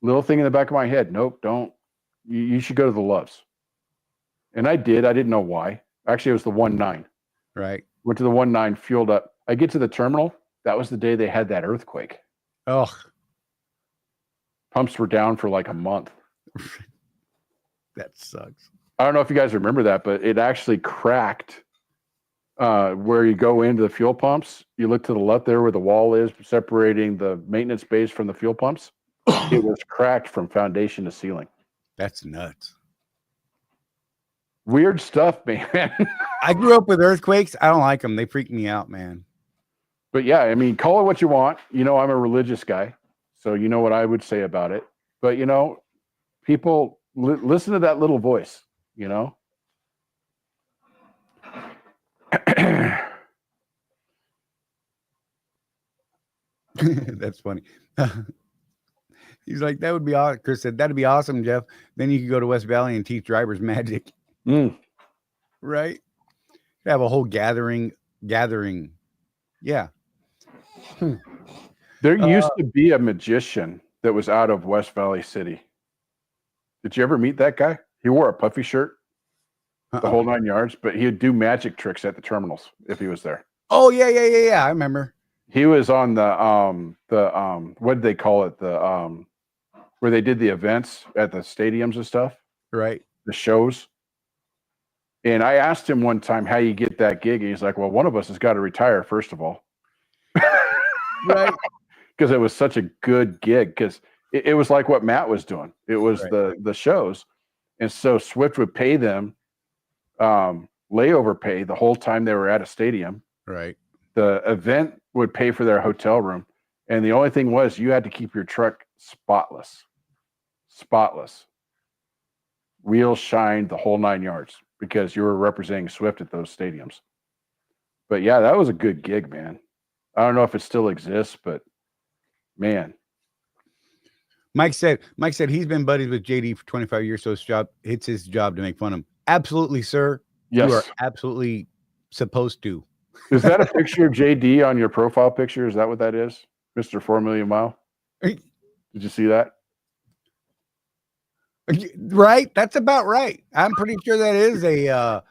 Little thing in the back of my head. Nope, don't. You should go to the Loves. And I did. I didn't know why. Actually, it was the 1.9. Right. Went to the 1.9, fueled up. I get to the terminal. That was the day they had that earthquake. Oh. Pumps were down for like a month. That sucks. I don't know if you guys remember that, but it actually cracked where you go into the fuel pumps. You look to the left there where the wall is separating the maintenance bays from the fuel pumps. It was cracked from foundation to ceiling. That's nuts. Weird stuff, man. I grew up with earthquakes. I don't like them. They freak me out, man. But yeah, I mean, call it what you want. You know, I'm a religious guy, so you know what I would say about it. But you know, people listen to that little voice. You know. That's funny. He's like, that would be awesome. Chris said, that'd be awesome, Jeff. Then you could go to West Valley and teach drivers magic. Right? Have a whole gathering. Yeah. There used to be a magician that was out of West Valley City. Did you ever meet that guy? He wore a puffy shirt, the whole 9 yards, but he'd do magic tricks at the terminals if he was there. Oh, yeah. I remember. He was on the what did they call it? The where they did the events at the stadiums and stuff. Right. The shows. And I asked him one time how you get that gig. And he's like, well, one of us has got to retire, first of all. Right. Because it was such a good gig. Because it was like what Matt was doing. It was right. the shows. And so Swift would pay them layover pay the whole time they were at a stadium. Right. The event would pay for their hotel room. And the only thing was you had to keep your truck spotless. Wheels shined, the whole 9 yards, because you were representing Swift at those stadiums. But yeah, that was a good gig, man. I don't know if it still exists, but man. Mike said he's been buddies with JD for 25 years, so it's his job to make fun of him. Absolutely, sir. Yes. You are absolutely supposed to. Is that a picture of JD on your profile picture? Is that what that is? Mr. 4 Million Mile? Did you see that? Right? That's about right. I'm pretty sure that is the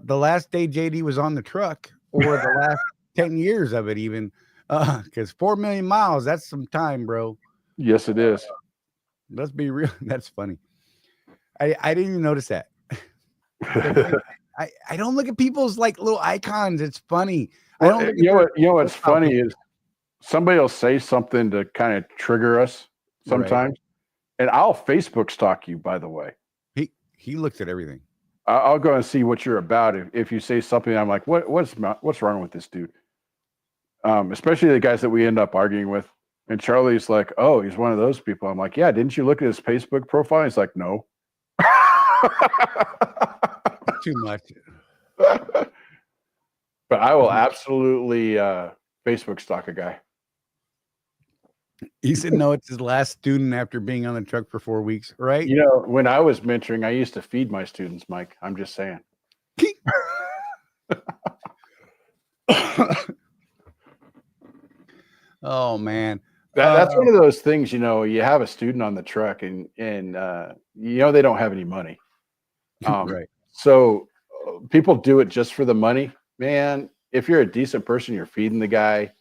last day JD was on the truck, or the last 10 years of it even. Because 4 million miles, that's some time, bro. Yes, it is. Let's be real. That's funny. I didn't even notice that. I don't look at people's like little icons. It's funny. Well, you know what's funny is somebody will say something to kind of trigger us sometimes. Right. And I'll Facebook stalk you, by the way. He looks at everything. I'll go and see what you're about. If you say something, I'm like, what's wrong with this dude? Especially the guys that we end up arguing with. And Charlie's like, oh, he's one of those people. I'm like, yeah, didn't you look at his Facebook profile? He's like, no. Too much. But I will absolutely Facebook stalk a guy. He said no, it's his last student after being on the truck for 4 weeks, right? You know, when I was mentoring, I used to feed my students, Mike. I'm just saying. Oh, man. That's one of those things, you know, you have a student on the truck and you know, they don't have any money. Right. So people do it just for the money. Man, if you're a decent person, you're feeding the guy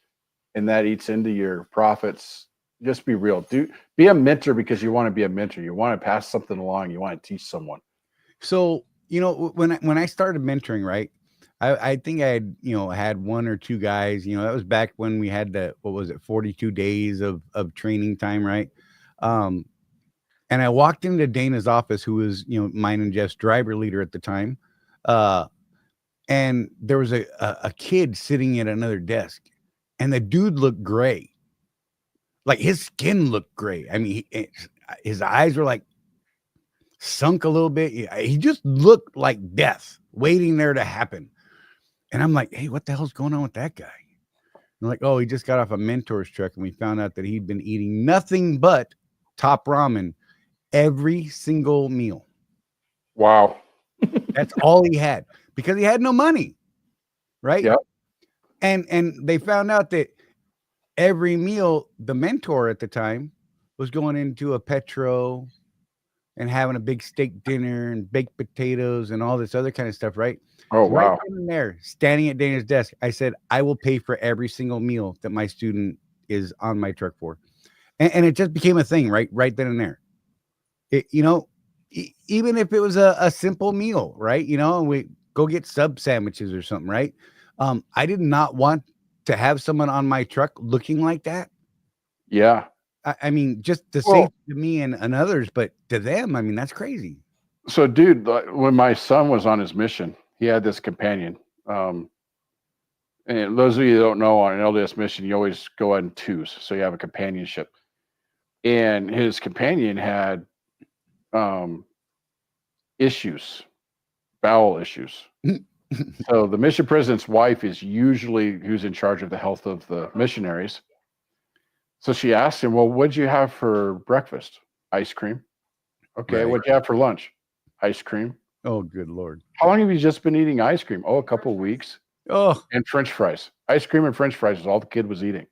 and that eats into your profits. Just be real. Be a mentor because you want to be a mentor. You want to pass something along. You want to teach someone. So, you know, when I started mentoring, right, I think I had, you know, had 1 or 2 guys, you know, that was back when we had 42 days of training time. Right. And I walked into Dana's office, who was, you know, mine and Jeff's driver leader at the time. And there was a kid sitting at another desk, and the dude looked gray. Like his skin looked gray. I mean, his eyes were like sunk a little bit. He just looked like death waiting there to happen. And I'm like, hey, what the hell's going on with that guy? And like, oh, he just got off a mentor's truck, and we found out that he'd been eating nothing but top ramen every single meal. Wow. That's all he had, because he had no money. Right. Yep. And they found out that every meal, the mentor at the time was going into a Petro and having a big steak dinner and baked potatoes and all this other kind of stuff, right? Oh, wow. Right in there, standing at Dana's desk, I said, I will pay for every single meal that my student is on my truck for. And it just became a thing, right then and there. You know, even if it was a simple meal, right? You know, and we go get sub sandwiches or something, right? I did not want to have someone on my truck looking like that. Yeah. I mean, just to say to me and others, but to them, I mean, that's crazy. So, dude, when my son was on his mission, he had this companion. And those of you that don't know, on an LDS mission, you always go in twos, so you have a companionship. And his companion had issues, bowel issues. So the mission president's wife is usually who's in charge of the health of the missionaries. So she asked him, well, what'd you have for breakfast? Ice cream. Okay, Right. what'd you have for lunch? Ice cream. Oh, good Lord. How long have you just been eating ice cream? Oh, a couple of weeks. Oh, And French fries. Ice cream and French fries is all the kid was eating.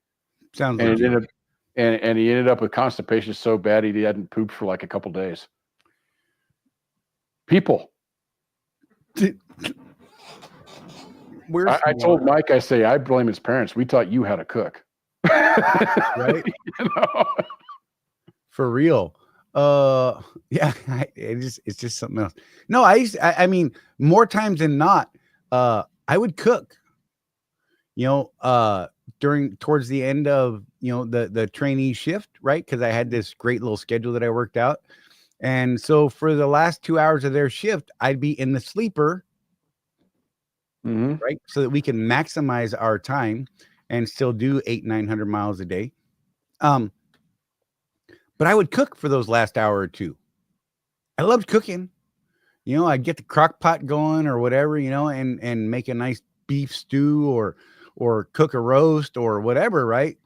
sounds And like it ended up, and he ended up with constipation so bad he hadn't pooped for like a couple days. People. I told Mike, I say, I blame his parents. We taught you how to cook. Right? You know? For real. Yeah, it's just something else. No, I mean, more times than not, I would cook, towards the end of, the trainee shift, right? Because I had this great little schedule that I worked out. And so for the last 2 hours of their shift, I'd be in the sleeper, right? So that we can maximize our time and still do 800-900 miles a day. But I would cook for those last hour or two. I loved cooking. I'd get the crock pot going or whatever, and make a nice beef stew or cook a roast or whatever, right?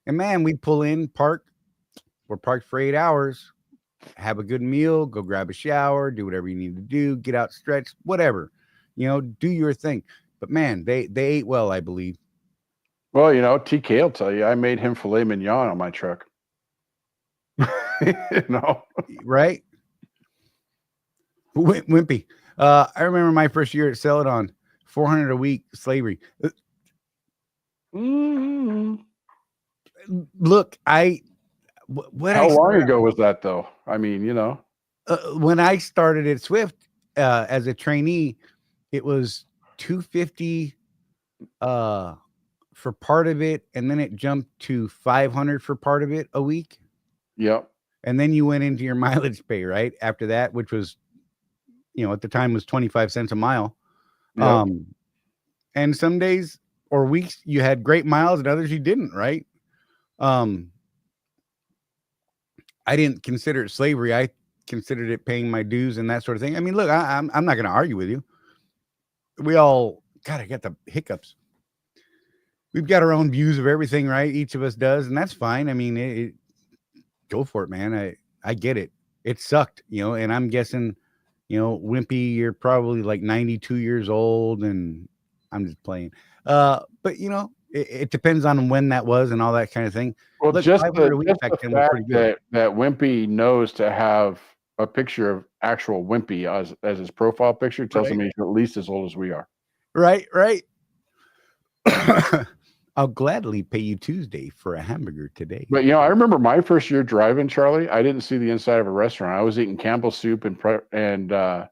And man, we'd pull in, park. We're parked for 8 hours, have a good meal, go grab a shower, do whatever you need to do, get out, stretch, whatever, do your thing. But man, they ate well, I believe. Well, TK will tell you, I made him filet mignon on my truck. Right? Wimpy. I remember my first year at Celadon, $400 a week slavery. Look, how long ago was that though? I mean, when I started at Swift as a trainee, it was $250 for part of it, and then it jumped to $500 for part of it a week. Yep. And then you went into your mileage pay, right? After that, which was, at the time was 25 cents a mile. Yep. And some days or weeks you had great miles and others you didn't, right? I didn't consider it slavery. I considered it paying my dues and that sort of thing. I mean, look, I'm not going to argue with you. We all, God, I got the hiccups. We've got our own views of everything, right? Each of us does, and that's fine. I mean, go for it, man. I get it. It sucked, and I'm guessing, Wimpy, you're probably like 92 years old, and I'm just playing. But it depends on when that was and all that kind of thing. Well, Look, just the fact that Wimpy knows to have a picture of actual Wimpy as his profile picture tells him he's at least as old as we are. Right. I'll gladly pay you Tuesday for a hamburger today. But I remember my first year driving, Charlie. I didn't see the inside of a restaurant. I was eating Campbell's soup and I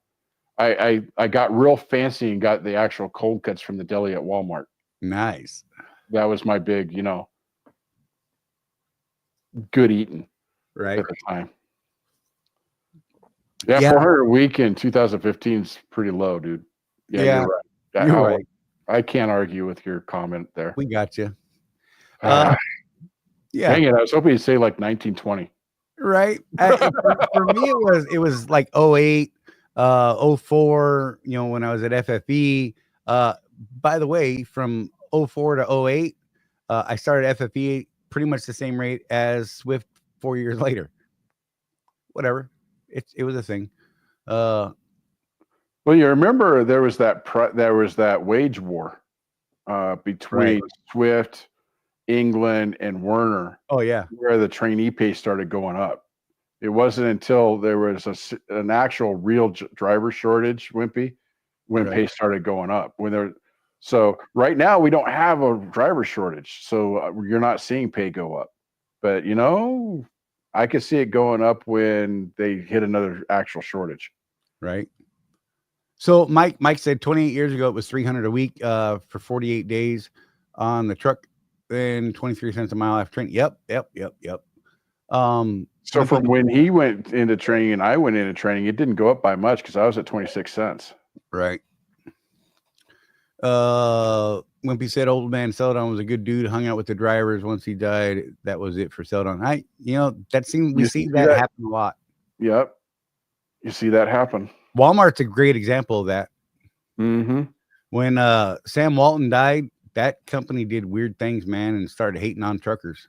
got real fancy and got the actual cold cuts from the deli at Walmart. Nice. That was my big, good eating right at the time. Yeah, 400 a week in 2015 is pretty low, dude. Yeah. You're right. I can't argue with your comment there. We got you. Yeah. Dang it, I was hoping you'd say like 1920. Right. For me, it was like 08, 04, when I was at FFE. By the way, from 04 to 08, I started FFE pretty much the same rate as Swift 4 years later. Whatever. It was a thing. Well, you remember there was that wage war between Swift, England, and Werner. Oh yeah, where the trainee pay started going up. It wasn't until there was an actual real driver shortage, Wimpy, when pay started going up. So right now we don't have a driver shortage, so you're not seeing pay go up. But I could see it going up when they hit another actual shortage. Right. So Mike said 28 years ago it was $300 a week for 48 days on the truck, then 23 cents a mile after train. Yep. So from when he went into training and I went into training, it didn't go up by much because I was at 26 cents. Right. Wimpy said old man Celadon was a good dude, hung out with the drivers. Once he died, that was it for Celadon. We see that happen a lot. Yep. You see that happen. Walmart's a great example of that. Mm-hmm. When Sam Walton died, that company did weird things, man, and started hating on truckers.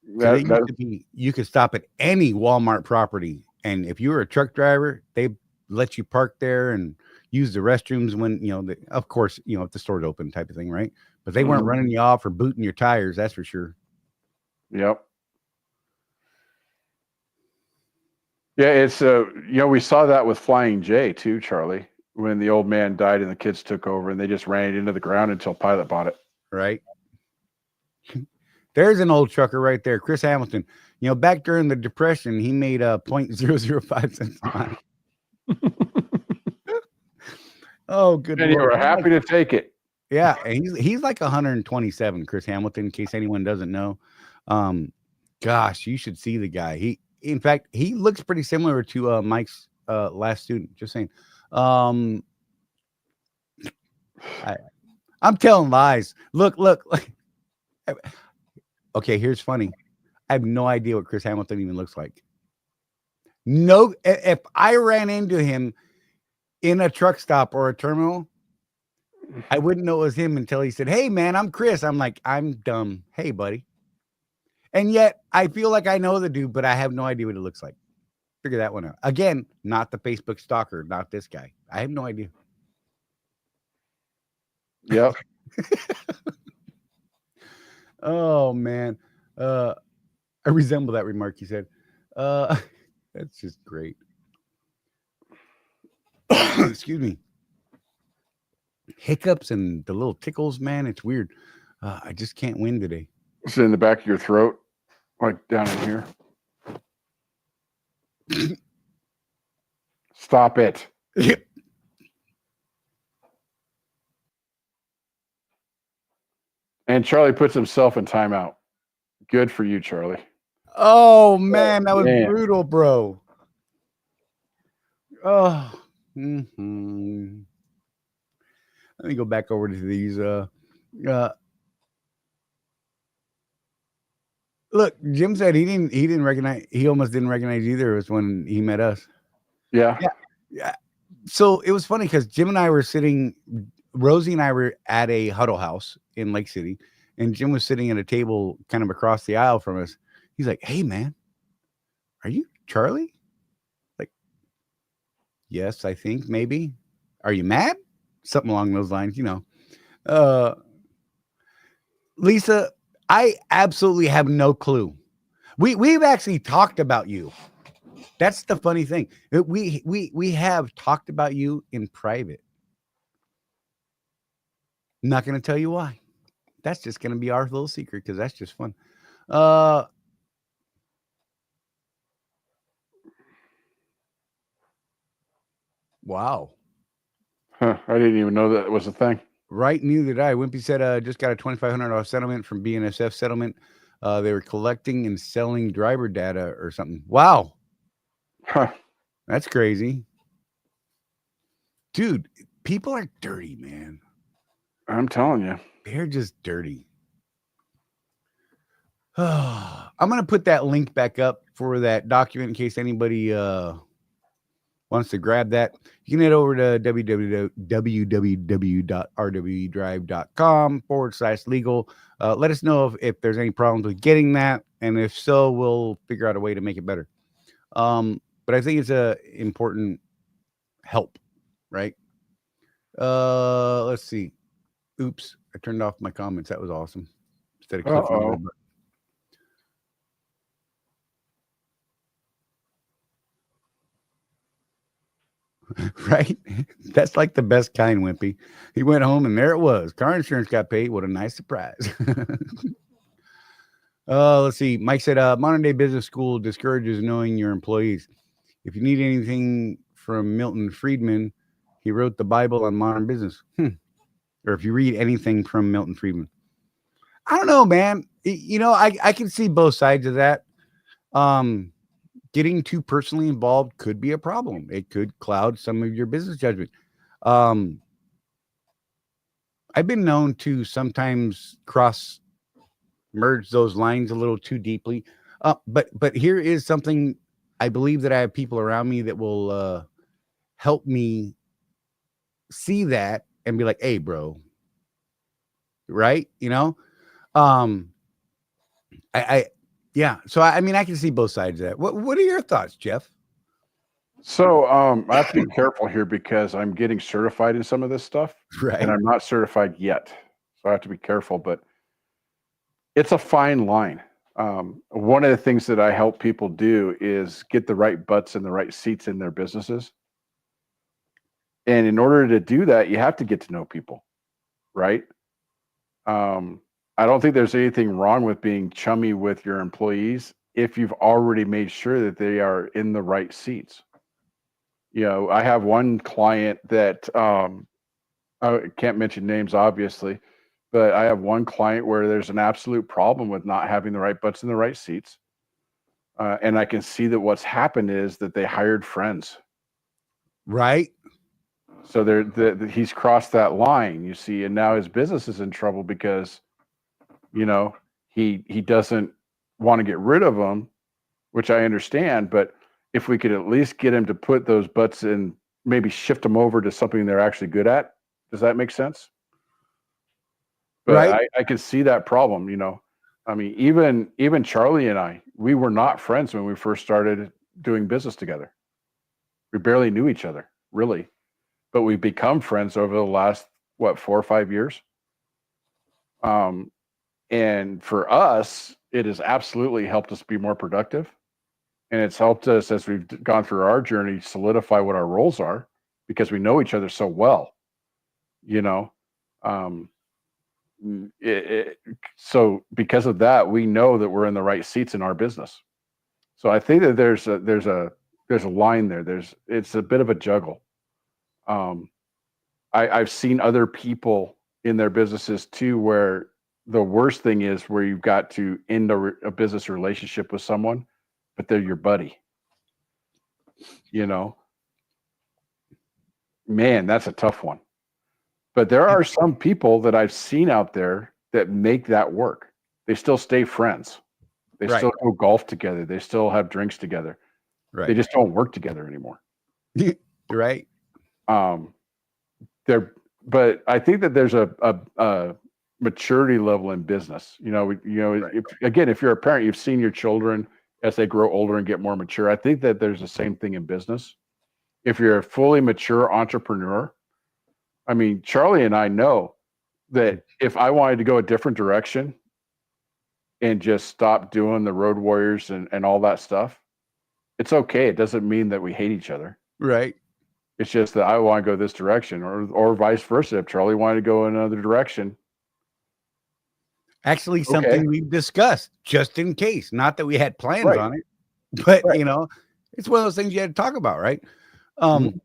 You could stop at any Walmart property, and if you were a truck driver, they let you park there and use the restrooms when of course if the store's open, type of thing, right? But they weren't running you off or booting your tires, that's for sure. Yep. Yeah, it's we saw that with Flying J too, Charlie, when the old man died and the kids took over and they just ran it into the ground until Pilot bought it. Right. There's an old trucker right there, Chris Hamilton. Back during the Depression, he made 0.005 cents a mile. Oh, good. And you were happy to take it. Yeah, and he's like 127, Chris Hamilton, in case anyone doesn't know. Gosh, you should see the guy. In fact, he looks pretty similar to Mike's last student. Just saying. I'm telling lies. Look. Okay, here's funny. I have no idea what Chris Hamilton even looks like. No, if I ran into him in a truck stop or a terminal, I wouldn't know it was him until he said, "Hey, man, I'm Chris." I'm like, I'm dumb. Hey, buddy. And yet I feel like I know the dude, but I have no idea what it looks like. Figure that one out. Again, not the Facebook stalker, not this guy. I have no idea. Yep. Oh, man. I resemble that remark you said. That's just great. Excuse me. Hiccups and the little tickles, man. It's weird. I just can't win today. It's in the back of your throat, like down in here. Stop it. And Charlie puts himself in timeout. Good for you, Charlie. Oh, man. That was brutal, bro. Oh. Mm-hmm. Let me go back over to these. Look, Jim said he didn't recognize. He almost didn't recognize either. It was when he met us. Yeah. So it was funny because Jim and I were sitting. Rosie and I were at a huddle house in Lake City, and Jim was sitting at a table kind of across the aisle from us. He's like, "Hey, man, are you Charlie?" Like, yes, I think maybe. Are you mad? Something along those lines, Lisa, I absolutely have no clue. We've actually talked about you. That's the funny thing. We have talked about you in private. Not going to tell you why. That's just going to be our little secret because that's just fun. Wow. Huh, I didn't even know that was a thing. Right, neither did I. Wimpy said just got a $2,500 settlement from BNSF settlement. They were collecting and selling driver data or something. Wow. Huh. That's crazy. Dude, people are dirty, man. I'm telling you. They're just dirty. I'm going to put that link back up for that document in case anybody wants to grab that. You can head over to www.rwdrive.com/legal. Let us know if there's any problems with getting that. And if so, we'll figure out a way to make it better. But I think it's a important help, right? Let's see. Oops, I turned off my comments. That was awesome. Instead of clicking the red button. Right? That's like the best kind, Wimpy. He went home and there it was. Car insurance got paid. What a nice surprise. Let's see. Mike said, modern day business school discourages knowing your employees. If you need anything from Milton Friedman, he wrote the Bible on modern business. Or if you read anything from Milton Friedman. I don't know, man. I can see both sides of that. Getting too personally involved could be a problem. It could cloud some of your business judgment. I've been known to sometimes merge those lines a little too deeply. But here is something. I believe that I have people around me that will help me see that and be like, "Hey, bro," right? Um, yeah. So I mean, I can see both sides of that. What are your thoughts, Jeff? So I have to be careful here because I'm getting certified in some of this stuff, Right. and I'm not certified yet. So I have to be careful, but it's a fine line. One of the things that I help people do is get the right butts and the right seats in their businesses. And in order to do that, you have to get to know people, right? I don't think there's anything wrong with being chummy with your employees if you've already made sure that they are in the right seats. I have one client that I can't mention names, obviously, but I have one client where there's an absolute problem with not having the right butts in the right seats. And I can see that what's happened is that they hired friends. Right. So he's crossed that line, you see, and now his business is in trouble because, he doesn't want to get rid of them, which I understand. But if we could at least get him to put those butts in, maybe shift them over to something they're actually good at. Does that make sense? But Right. I can see that problem, I mean, even Charlie and I, we were not friends when we first started doing business together. We barely knew each other, really. But we've become friends over the last, 4 or 5 years. And for us, it has absolutely helped us be more productive. And it's helped us as we've gone through our journey solidify what our roles are because we know each other so well, you know. Um, so because of that, we know that we're in the right seats in our business. So I think that there's a line there. It's a bit of a juggle. I've seen other people in their businesses too, where the worst thing is where you've got to end a business relationship with someone, but they're your buddy. Man, that's a tough one. But there are some people that I've seen out there that make that work. They still stay friends. They Right. still go golf together. They still have drinks together. They Right. just don't work together anymore. Right. But I think that there's a maturity level in business. Right. If you're a parent, you've seen your children as they grow older and get more mature. I think that there's the same thing in business. If you're a fully mature entrepreneur, I mean, Charlie and I know that if I wanted to go a different direction and just stop doing the road warriors and all that stuff, it's okay. It doesn't mean that we hate each other. Right. It's just that I want to go this direction, or vice versa. If Charlie wanted to go another direction, Actually, something we've discussed just in case. Not that we had plans on it, but it's one of those things you had to talk about, right? And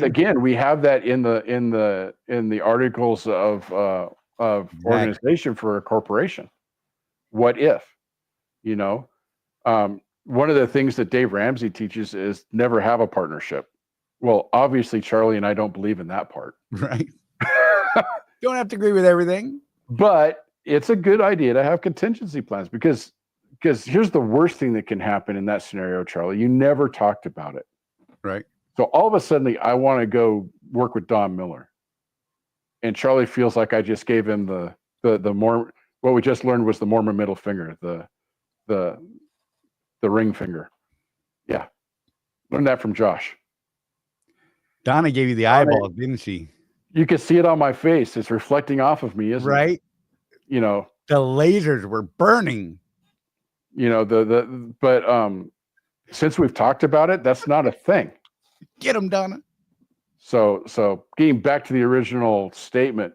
again, we have that in the articles of organization for a corporation. What if, one of the things that Dave Ramsey teaches is never have a partnership. Well, obviously, Charlie and I don't believe in that part. Right. Don't have to agree with everything. But it's a good idea to have contingency plans because here's the worst thing that can happen in that scenario, Charlie. You never talked about it. Right. So all of a sudden, I want to go work with Don Miller. And Charlie feels like I just gave him the more, what we just learned was the Mormon middle finger, the ring finger. Yeah. Learned that from Josh. Donna gave you the eyeball, didn't she? You can see it on my face. It's reflecting off of me, isn't it? Right. The lasers were burning. But since we've talked about it, that's not a thing. Get him, Donna. So getting back to the original statement,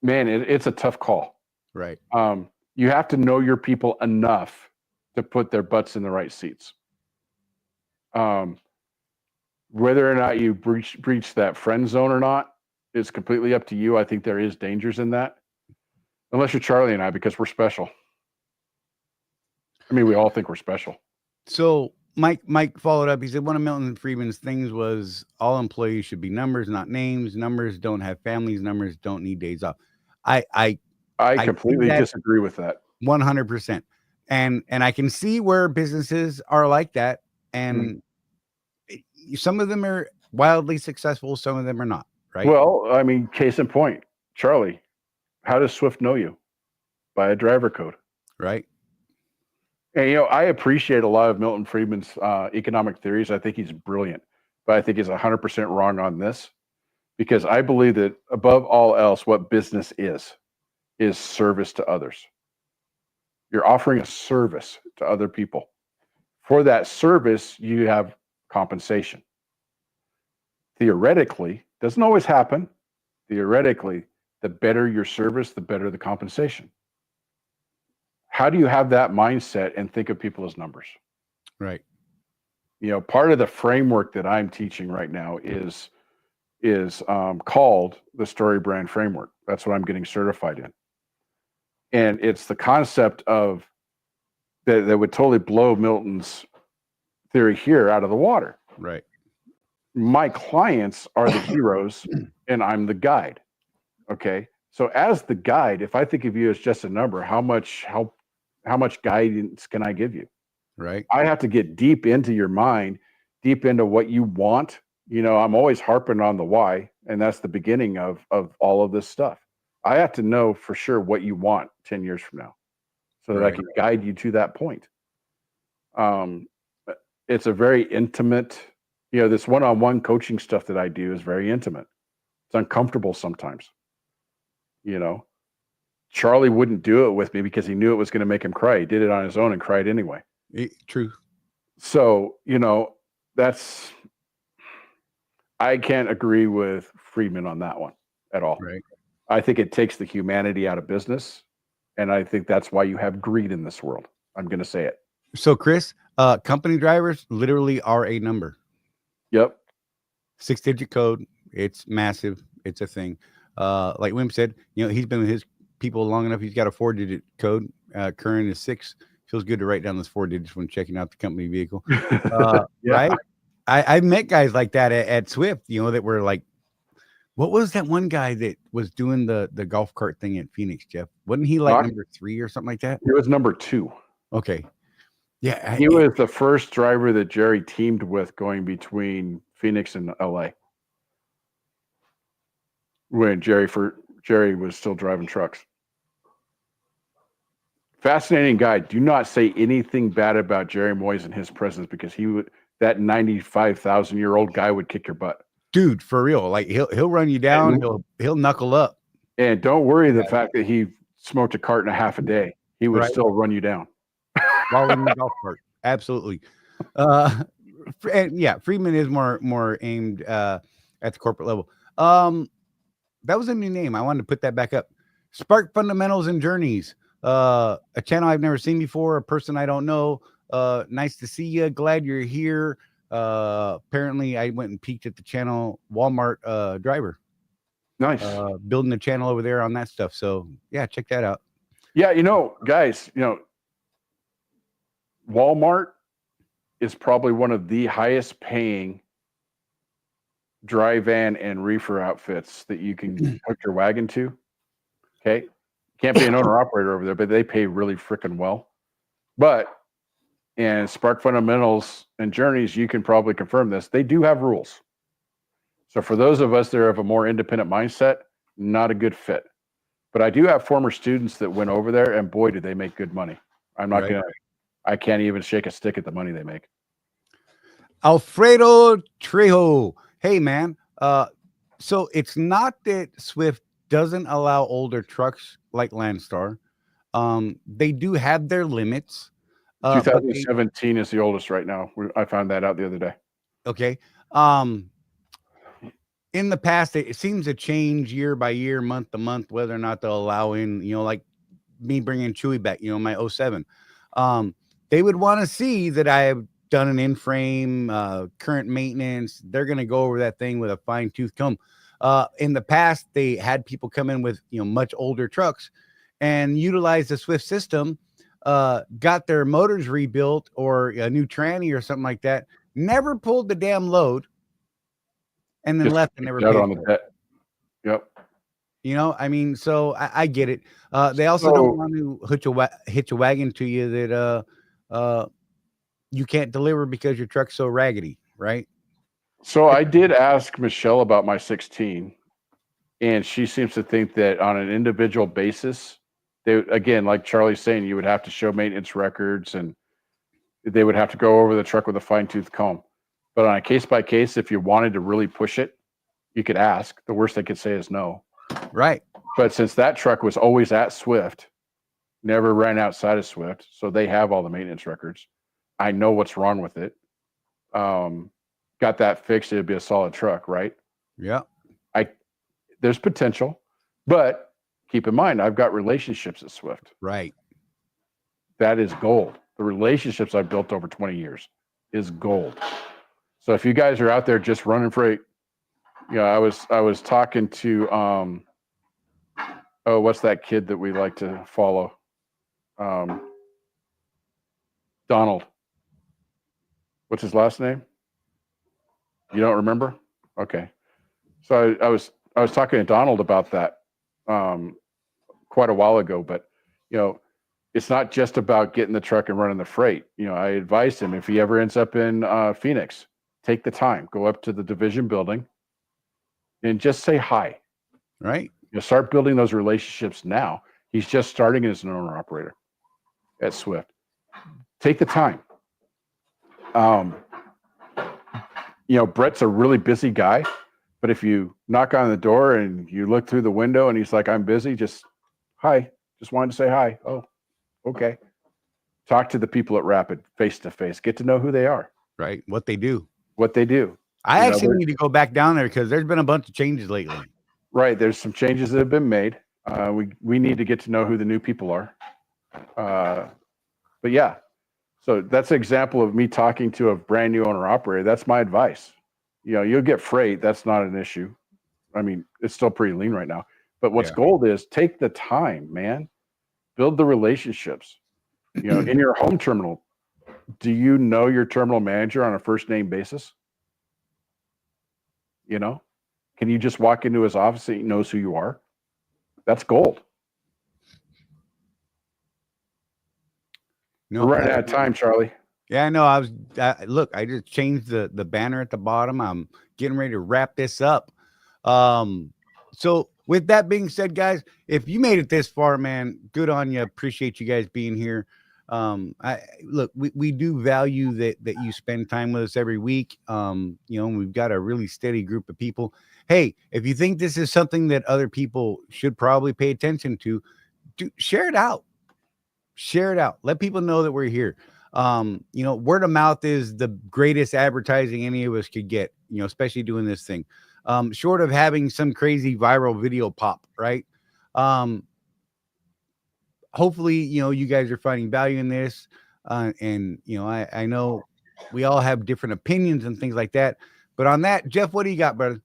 man, it's a tough call. Right. You have to know your people enough to put their butts in the right seats. Whether or not you breach that friend zone or not is completely up to you. I think there is dangers in that. Unless you're Charlie and I, because we're special. I mean, we all think we're special. So Mike followed up. He said one of Milton Friedman's things was all employees should be numbers, not names. Numbers don't have families. Numbers don't need days off. I completely disagree with that. 100%. And I can see where businesses are like that. And some of them are wildly successful. Some of them are not. Right. Well, I mean, case in point, Charlie, how does Swift know you? By a driver code. Right. And, I appreciate a lot of Milton Friedman's economic theories. I think he's brilliant, but I think he's 100% wrong on this, because I believe that above all else, what business is service to others. You're offering a service to other people. For that service, you have compensation. Theoretically, doesn't always happen. Theoretically, the better your service, the better the compensation. How do you have that mindset and think of people as numbers? Right. Part of the framework that I'm teaching right now is called the Story Brand Framework. That's what I'm getting certified in. And it's the concept of that would totally blow Milton's theory here out of the water. Right. My clients are the heroes and I'm the guide. Okay. So as the guide, if I think of you as just a number, how much guidance can I give you? Right. I have to get deep into your mind, deep into what you want. I'm always harping on the why, and that's the beginning of all of this stuff. I have to know for sure what you want 10 years from now so that I can guide you to that point. It's a very intimate, this one-on-one coaching stuff that I do is very intimate. It's uncomfortable sometimes. Charlie wouldn't do it with me because he knew it was going to make him cry. He did it on his own and cried anyway. True. So, I can't agree with Friedman on that one at all. Right. I think it takes the humanity out of business. And I think that's why you have greed in this world. I'm going to say it. So, Chris, company drivers literally are a number. Yep. 6-digit code. It's massive. It's a thing. Like Wim said, he's been with his people long enough. He's got a 4-digit code. Current is 6. Feels good to write down those 4 digits when checking out the company vehicle. Yeah. Right. I've met guys like that at Swift, that were like, what was that one guy that was doing the golf cart thing at Phoenix, Jeff? Wasn't he like number 3 or something like that? He was number 2. Okay. Yeah. He was the first driver that Jerry teamed with going between Phoenix and LA. When Jerry was still driving trucks. Fascinating guy. Do not say anything bad about Jerry Moyes in his presence, because that 95,000-year-old guy would kick your butt. Dude, for real. Like he'll run you down. He'll knuckle up. And don't worry the fact that he smoked a cart and a half a day. He would still run you down. While in the golf cart. Absolutely. And yeah, Friedman is more aimed at the corporate level. That was a new name. I wanted to put that back up. Spark Fundamentals and Journeys. A channel I've never seen before, a person I don't know. Nice to see you. Glad you're here. Apparently I went and peeked at the channel Walmart driver. Nice. Building the channel over there on that stuff. So yeah, check that out. Yeah, guys, Walmart is probably one of the highest paying dry van and reefer outfits that you can hook your wagon to. Okay. Can't be an owner operator over there, but they pay really freaking well. But in Spark Fundamentals and Journeys, you can probably confirm this. They do have rules. So for those of us that have a more independent mindset, not a good fit. But I do have former students that went over there, and boy, do they make good money. I can't even shake a stick at the money they make. Alfredo Trejo. Hey, man. So it's not that Swift doesn't allow older trucks like Landstar. They do have their limits. 2017 is the oldest right now. I found that out the other day. Okay. In the past, it seems to change year by year, month to month, whether or not they'll allow in, like me bringing Chewy back, my 07. They would want to see that I have done an in-frame, current maintenance. They're going to go over that thing with a fine tooth comb. In the past, they had people come in with, much older trucks, and utilized the Swift system, got their motors rebuilt or a new tranny or something like that, never pulled the damn load, and then Just left and never out paid on the for it. debt. Yep. You know, I mean, so I get it. They also So- don't want to hitch a wagon to you that you can't deliver because your truck's so raggedy, right? So I did ask Michelle about my 16, and she seems to think that on an individual basis, they, again, like Charlie's saying, you would have to show maintenance records and they would have to go over the truck with a fine tooth comb. But on a case by case, if you wanted to really push it, you could ask. The worst they could say is no. Right. But since that truck was always at Swift, never ran outside of Swift, so they have all the maintenance records. I know what's wrong with it. Got that fixed, it'd be a solid truck, right? Yeah. There's potential, but keep in mind, I've got relationships at Swift. Right. That is gold. The relationships I've built over 20 years is gold. So if you guys are out there just running freight, you know, I was talking to what's that kid that we like to follow? Donald. What's his last name? You don't remember? Okay. So I was talking to Donald about that quite a while ago, but you know, it's not just about getting the truck and running the freight. You know, I advised him if he ever ends up in Phoenix, take the time, go up to the division building and just say hi. Right. You know, start building those relationships now. He's just starting as an owner operator at Swift. Take the time. You know, Brett's a really busy guy, but if you knock on the door and you look through the window and he's like, I'm busy, just hi, just wanted to say hi. Oh, okay. Talk to the people at Rapid face to face, get to know who they are, Right. What they do. I Actually need to go back down there because there's been a bunch of changes lately. Right. There's some changes that have been made. We need to get to know who the new people are. But yeah, so that's an example of me talking to a brand new owner operator. That's my advice. You know, you'll get freight. That's not an issue. I mean, it's still pretty lean right now. But what's gold is take the time, man. Build the relationships. You know, in your home terminal, do you know your terminal manager on a first name basis? You know, can you just walk into his office and he knows who you are? That's gold. No, We're running out of time, Charlie. Yeah, I know. Look, I just changed the banner at the bottom. I'm getting ready to wrap this up. So with that being said, guys, if you made it this far, man, good on you. Appreciate you guys being here. We do value that you spend time with us every week. You know, we've got a really steady group of people. Hey, if you think this is something that other people should probably pay attention to, share it out. Share it out. Let people know that we're here. You know, word of mouth is the greatest advertising any of us could get, you know, especially doing this thing. Short of having some crazy viral video pop, right? Hopefully, you know, you guys are finding value in this. And, you know, I know we all have different opinions and things like that. But on that, Jeff, what do you got, brother?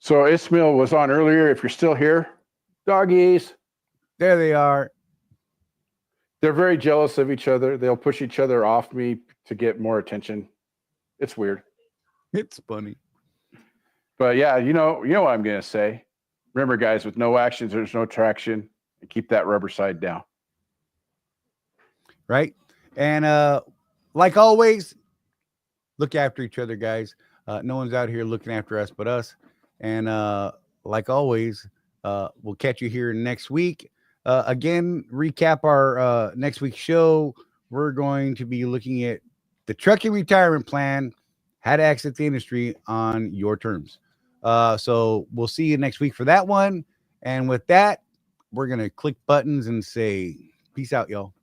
So Ismail was on earlier. If you're still here, doggies. There they are. They're very jealous of each other. They'll push each other off me to get more attention. It's weird. It's funny. But yeah, you know what I'm going to say. Remember, guys, with no actions, there's no traction. And keep that rubber side down. Right. And like always, look after each other, guys. No one's out here looking after us but us. And like always, we'll catch you here next week. Again, recap our next week's show. We're going to be looking at the trucking retirement plan, how to exit the industry on your terms. So we'll see you next week for that one. And with that, we're going to click buttons and say, peace out, y'all.